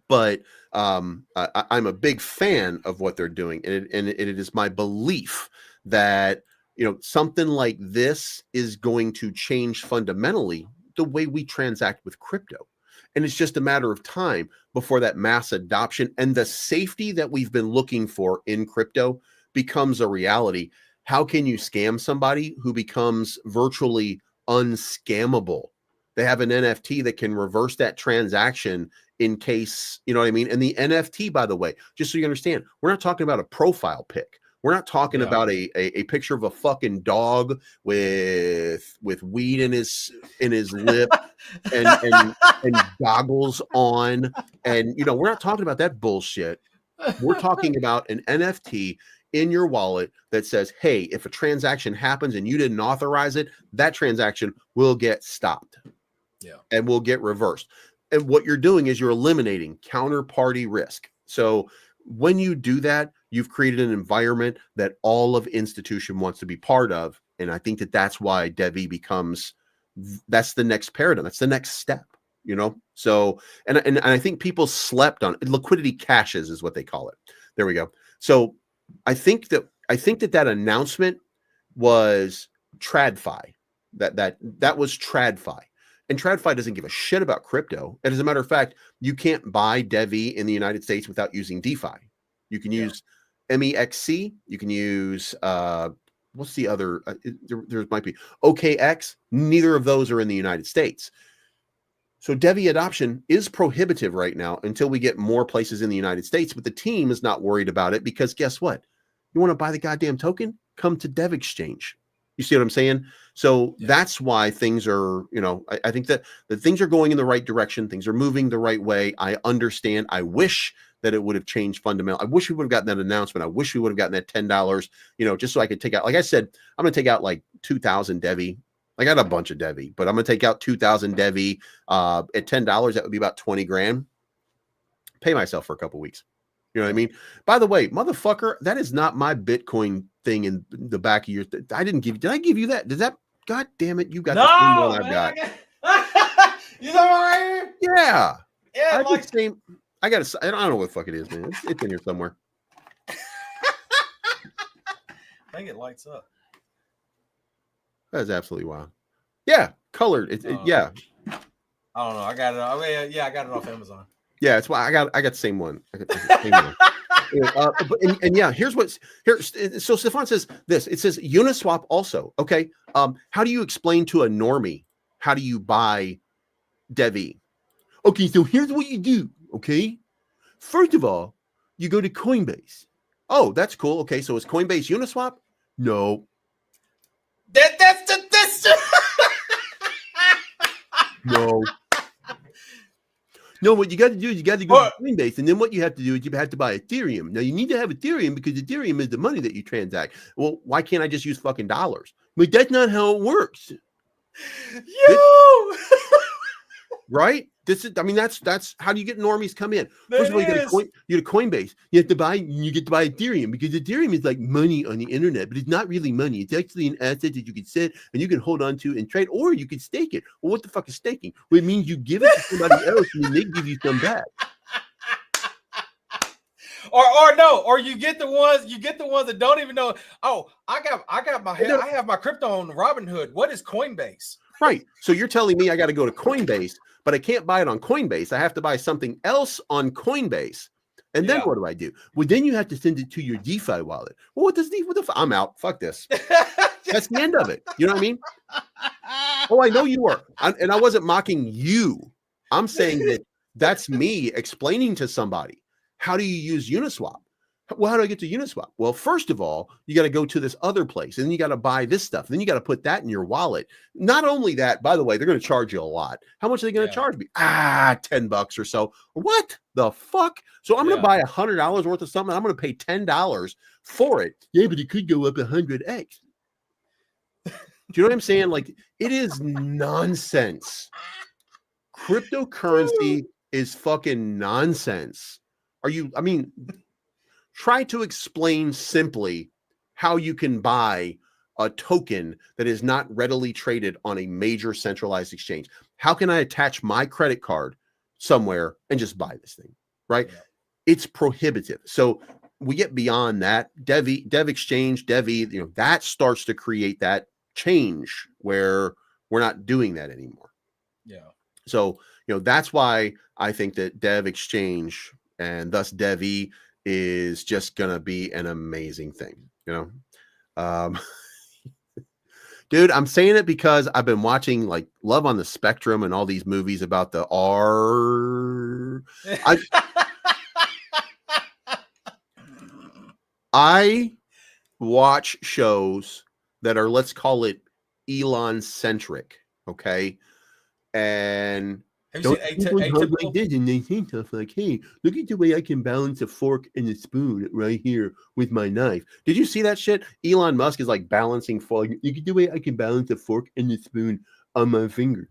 But I'm a big fan of what they're doing, and it is my belief that something like this is going to change fundamentally the way we transact with crypto, and it's just a matter of time before that mass adoption and the safety that we've been looking for in crypto becomes a reality. How can you scam somebody who becomes virtually unscammable? They have an NFT that can reverse that transaction in case, you know what I mean? And the NFT, by the way, just so you understand, we're not talking about a profile pic. We're not talking about a picture of a fucking dog with weed in his lip and goggles on. And, we're not talking about that bullshit. We're talking about an NFT in your wallet that says, hey, if a transaction happens and you didn't authorize it, that transaction will get stopped. Yeah. And will get reversed. And what you're doing is you're eliminating counterparty risk. So when you do that, you've created an environment that all of institution wants to be part of. And I think that that's why Devi that's the next paradigm. That's the next step, So, and I think people slept on liquidity caches is what they call it. There we go. So I think that announcement was TradFi. That was TradFi. And TradFi doesn't give a shit about crypto. And as a matter of fact, you can't buy Devi in the United States without using DeFi. You can use MEXC. You can use what's the other? There might be OKX. Neither of those are in the United States. So Devi adoption is prohibitive right now until we get more places in the United States. But the team is not worried about it because guess what? You want to buy the goddamn token? Come to Dev Exchange. You see what I'm saying? So that's why things are, I think that things are going in the right direction. Things are moving the right way. I understand. I wish that it would have changed fundamentally. I wish we would have gotten that announcement. I wish we would have gotten that $10, just so I could take out, like I said, I'm going to take out like 2,000 Devi. I got a bunch of Devi, but I'm going to take out 2,000 Devi at $10. That would be about 20 grand. Pay myself for a couple weeks. You know what I mean? By the way, motherfucker, that is not my Bitcoin thing in the back of your. I didn't give you. Did I give you that? Did that? God damn it! You got the same one I've got. You know right here? Yeah. Yeah. I the same. I got. I don't know what the fuck it is, man. It's in here somewhere. I think it lights up. That is absolutely wild. Yeah, colored. Yeah. I don't know. I got it. I got it off Amazon. Yeah, it's why I got the same one. I got the same one. And yeah, here's. So Stefan says this. It says Uniswap also. Okay. How do you explain to a normie how do you buy Devi? Okay, so here's what you do. Okay, first of all, you go to Coinbase. Oh, that's cool. Okay, so is Coinbase Uniswap? No. That's No. No, what you got to do is you got to go to Coinbase, and then what you have to do is you have to buy Ethereum. Now, you need to have Ethereum because Ethereum is the money that you transact. Well, why can't I just use fucking dollars? But that's not how it works. Right? That's how do you get normies come in? First of all, you go to Coinbase. You get to buy Ethereum because Ethereum is like money on the internet, but it's not really money. It's actually an asset that you can sit and you can hold on to and trade, or you can stake it. Well, what the fuck is staking? Well, it means you give it to somebody else and then they give you some back. Or you get the ones that don't even know. Oh, I have my crypto on Robinhood. What is Coinbase? Right. So you're telling me I got to go to Coinbase, but I can't buy it on Coinbase. I have to buy something else on Coinbase. And then what do I do? Well, then you have to send it to your DeFi wallet. Well, I'm out. Fuck this. That's the end of it. You know what I mean? Oh, I know you were. And I wasn't mocking you. I'm saying that that's me explaining to somebody, how do you use Uniswap? Well, how do I get to Uniswap? Well, first of all, you got to go to this other place, and then you got to buy this stuff. Then you got to put that in your wallet. Not only that, by the way, they're going to charge you a lot. How much are they going to charge me? $10 or so. What the fuck? So I'm going to buy $100 worth of something. I'm going to pay $10 for it. Yeah, but it could go up 100x. Do you know what I'm saying? Like, it is nonsense. Cryptocurrency is fucking nonsense. Try to explain simply how you can buy a token that is not readily traded on a major centralized exchange. How can I attach my credit card somewhere and just buy this thing, right? Yeah. It's prohibitive. So we get beyond that. Dev Exchange, Devi, that starts to create that change where we're not doing that anymore. Yeah. So, that's why I think that Dev Exchange and thus Devi is just gonna be an amazing thing, dude. I'm saying it because I've been watching like Love on the Spectrum and all these movies about the R. I watch shows that are, let's call it, Elon centric, okay, and don't people talk like this and they say stuff like, hey, look at the way I can balance a fork and a spoon right here with my knife. Did you see that shit? Elon Musk is like balancing fork. Look at the way I can balance a fork and a spoon on my finger.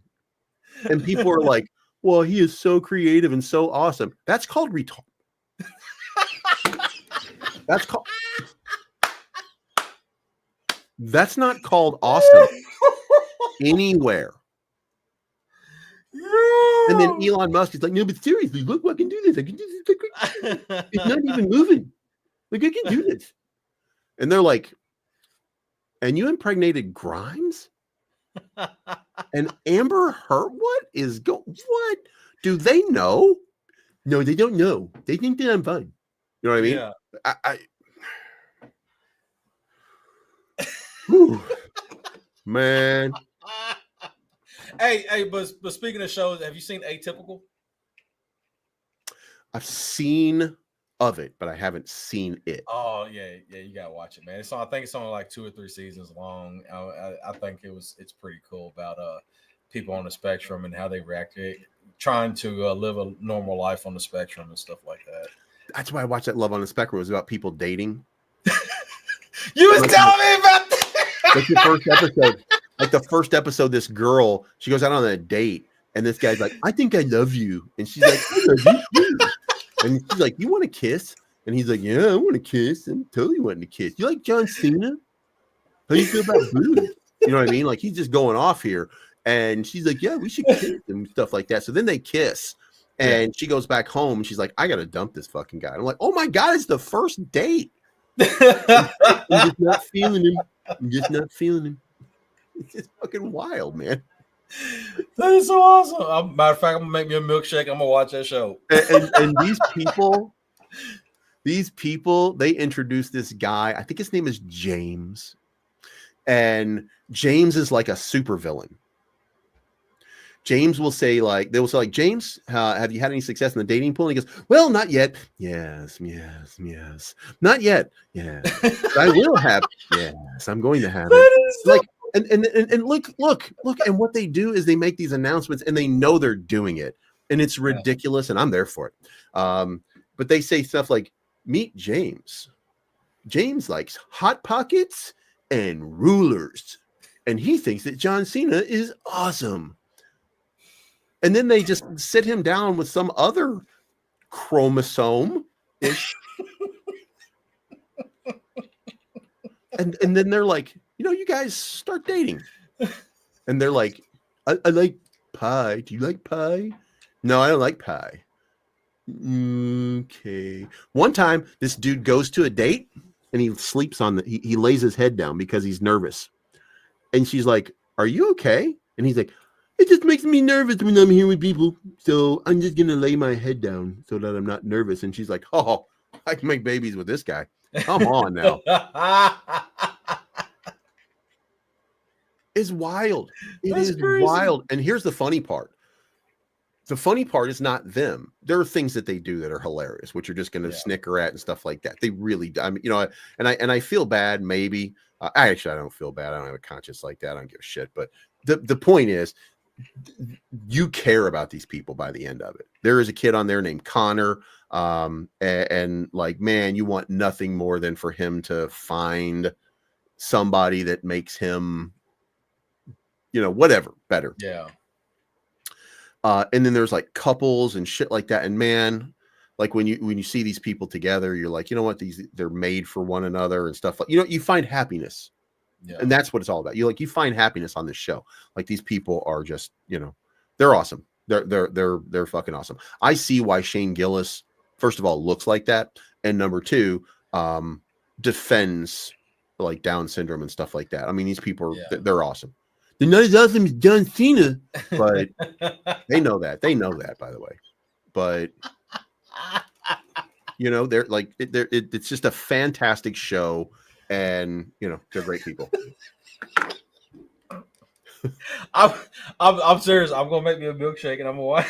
And people are like, well, he is so creative and so awesome. That's called retard. That's not called awesome anywhere. And then Elon Musk is like, no, but seriously, look, I can do this. I can do this. It's not even moving. Like, I can do this. And they're like, and you impregnated Grimes? And Amber Heard? What? Do they know? No, they don't know. They think that I'm fine. You know what I mean? Yeah. Whew. Man, Hey, but speaking of shows, have you seen Atypical? I've seen of it, but I haven't seen it. Oh yeah, you gotta watch it, man. I think it's only like 2 or 3 seasons long. I think it's pretty cool about people on the spectrum and how they react to it, trying to live a normal life on the spectrum and stuff like that. That's why I watched that Love on the Spectrum. It was about people dating. You was telling me about that. Like the first episode. Like the first episode, this girl, she goes out on a date, and this guy's like, I think I love you. And she's like, I love you too. And she's like, you want to kiss? And he's like, yeah, I want to kiss. I'm totally wanting to kiss. You like John Cena? How do you feel about boobs? You know what I mean? Like, he's just going off here. And she's like, yeah, we should kiss and stuff like that. So then they kiss. And she goes back home. And she's like, I got to dump this fucking guy. And I'm like, oh my God, it's the first date. I'm just not feeling him. I'm just not feeling him. It's just fucking wild, man. That is so awesome. Matter of fact, I'm gonna make me a milkshake. I'm gonna watch that show. And these people, they introduced this guy. I think his name is James, and James is like a super villain. James will say like, they will say like, James, have you had any success in the dating pool? And he goes, well, not yet. Yes. Not yet. Yeah. I will have. Yes, I'm going to have it. Like, and look, and what they do is they make these announcements and they know they're doing it. And it's ridiculous, and I'm there for it. But they say stuff like, meet James. James likes Hot Pockets and rulers. And he thinks that John Cena is awesome. And then they just sit him down with some other chromosome-ish. and then they're like, you know, you guys start dating. And they're like, I like pie. Do you like pie? No, I don't like pie. Okay. One time, this dude goes to a date and he sleeps on he lays his head down because he's nervous. And she's like, are you okay? And he's like, it just makes me nervous when I'm here with people. So I'm just going to lay my head down so that I'm not nervous. And she's like, oh, I can make babies with this guy. Come on now. It's wild. It is wild. And here's the funny part. The funny part is not them. There are things that they do that are hilarious, which you're just going to snicker at and stuff like that. They really, I mean, you know, and I feel bad. Maybe I don't feel bad. I don't have a conscience like that. I don't give a shit. But the point is, you care about these people by the end of it. There is a kid on there named Connor. And like, man, you want nothing more than for him to find somebody that makes him, you know, whatever better. Yeah. And then there's like couples and shit like that. And man, like when you see these people together, you're like, you know what, they're made for one another and stuff like, you know, you find happiness. Yeah. And that's what it's all about. You find happiness on this show. Like, these people are just, you know, they're awesome. They're fucking awesome. I see why Shane Gillis, first of all, looks like that. And number two, defends like Down syndrome and stuff like that. I mean, these people are, they're awesome. They're not as awesome as John Cena, but they know that. They know that, by the way. But you know, they're like, it's just a fantastic show, and you know, they're great people. I'm serious. I'm gonna make me a milkshake, and I'm gonna watch.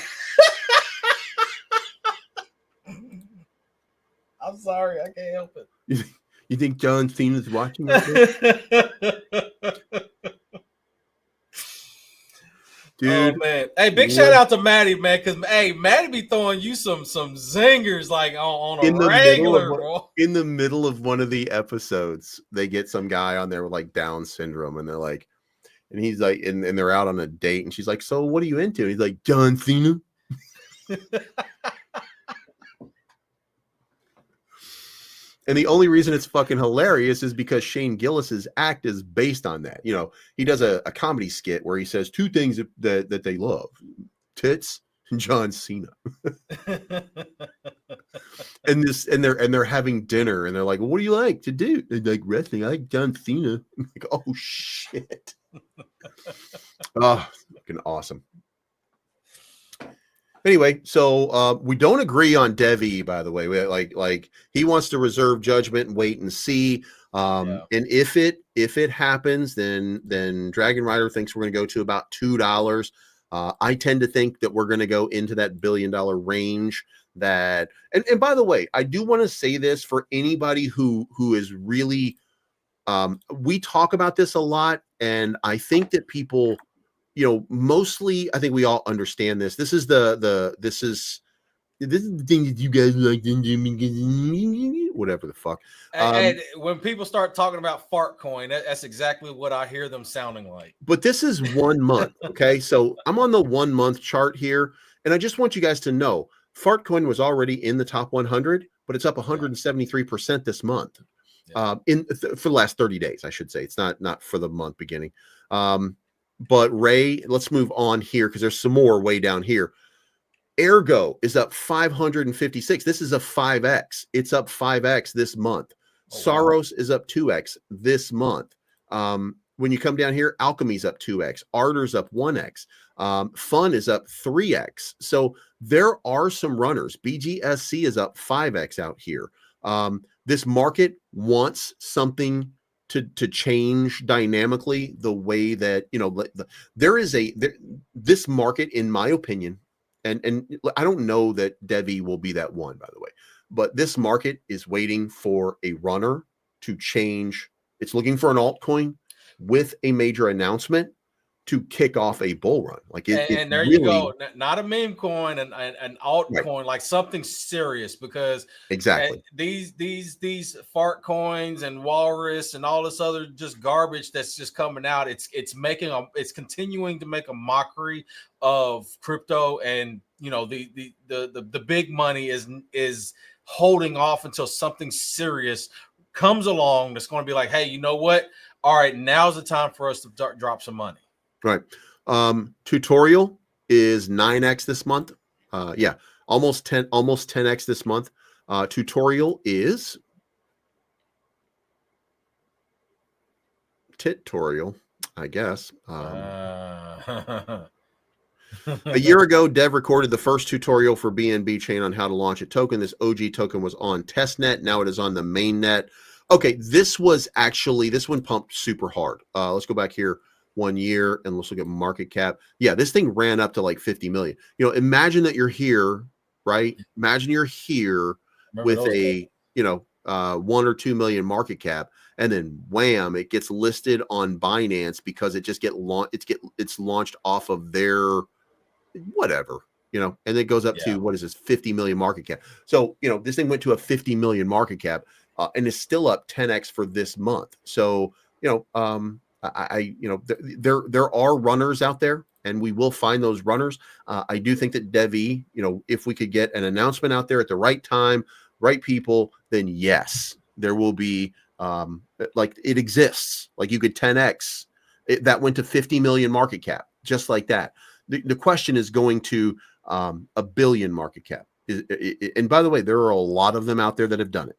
I'm sorry, I can't help it. You think John Cena's watching that? Dude, oh man! Hey, big shout out to Maddie, man, because hey, Maddie be throwing you some zingers like on a regular. In the middle of one of the episodes, they get some guy on there with like Down syndrome, and they're like, and he's like, and they're out on a date, and she's like, "So what are you into?" And he's like, "John Cena." And the only reason it's fucking hilarious is because Shane Gillis's act is based on that. You know, he does a comedy skit where he says two things that they love: tits and John Cena. and they're having dinner, and they're like, well, "What do you like to do?" They're like, "Wrestling. I like John Cena." I'm like, oh shit. Oh, fucking awesome. Anyway, so we don't agree on Devi, by the way. We like he wants to reserve judgment and wait and see. And if it happens, then Dragon Rider thinks we're going to go to about $2. I tend to think that we're going to go into that $1 billion range. That and by the way, I do want to say this for anybody who is really we talk about this a lot, and I think that people, mostly I think we all understand this. This is the thing that you guys like, whatever the fuck. And when people start talking about fart coin, that's exactly what I hear them sounding like. But this is 1 month, okay? So I'm on the 1 month chart here, and I just want you guys to know, Fartcoin was already in the top 100, but it's up 173% this month. For the last 30 days, I should say. It's not for the month beginning. But Ray, let's move on here because there's some more way down here. Ergo is up 556. This is a 5x. It's up 5x this month. Saros is up 2x this month. When you come down here, Alchemy's up 2x. Ardor's up 1x. Fun is up 3x. So there are some runners. BGSC is up 5x out here. This market wants something to change dynamically the way that, this market, in my opinion, and I don't know that Devi will be that one, by the way, but this market is waiting for a runner to change. It's looking for an altcoin with a major announcement to kick off a bull run. Like and there really, you go, not a meme coin and an altcoin, like something serious, because exactly these fart coins and walrus and all this other just garbage that's just coming out. It's continuing to make a mockery of crypto, and the big money is holding off until something serious comes along that's going to be like, hey, you know what? All right, now's the time for us to drop some money. Right. Tutorial is 9x this month. Almost 10x this month. Tutorial is Titorial, I guess. A year ago, Dev recorded the first tutorial for BNB chain on how to launch a token. This OG token was on testnet. Now it is on the mainnet. Okay, this one pumped super hard. Let's go back here 1 year and let's look at market cap. Yeah, this thing ran up to like 50 million. Imagine that you're here, right? Imagine you're here with a 1 or 2 million market cap, and then wham, it gets listed on Binance because it just it's launched off of their whatever, and it goes up to, what is this, 50 million market cap. So this thing went to a 50 million market cap, and is still up 10x for this month. So there are runners out there, and we will find those runners. I do think that Devi, if we could get an announcement out there at the right time, right people, then yes, there will be like it exists. Like you could 10x that went to 50 million market cap, just like that. The question is going to a billion market cap. And by the way, there are a lot of them out there that have done it.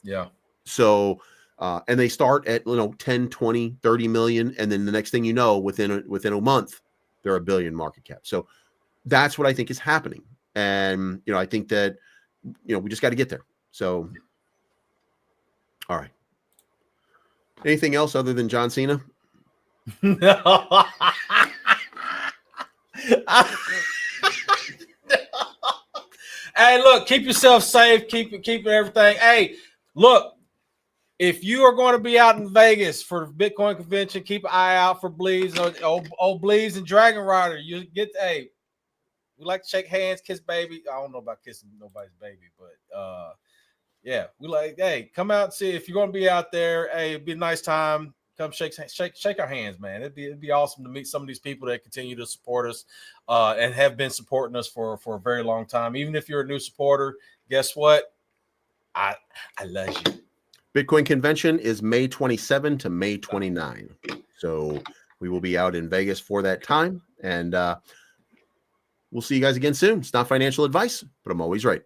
Yeah. So and they start at 10, 20, 30 million, and then the next thing you know, within a month, they're a billion market cap. So that's what I think is happening. And I think that we just got to get there. So all right. Anything else other than John Cena? Hey, look, keep yourself safe, keep everything. Hey, look, if you are going to be out in Vegas for the Bitcoin convention, keep an eye out for Bleeds, old Bleeds and Dragonrider. You get, hey, we like to shake hands, kiss baby. I don't know about kissing nobody's baby, but yeah, we like, hey, come out and see if you're going to be out there. Hey, it'd be a nice time. Come shake our hands, man. It'd be awesome to meet some of these people that continue to support us and have been supporting us for a very long time. Even if you're a new supporter, guess what? I love you. Bitcoin convention is May 27 to May 29. So we will be out in Vegas for that time. And we'll see you guys again soon. It's not financial advice, but I'm always right.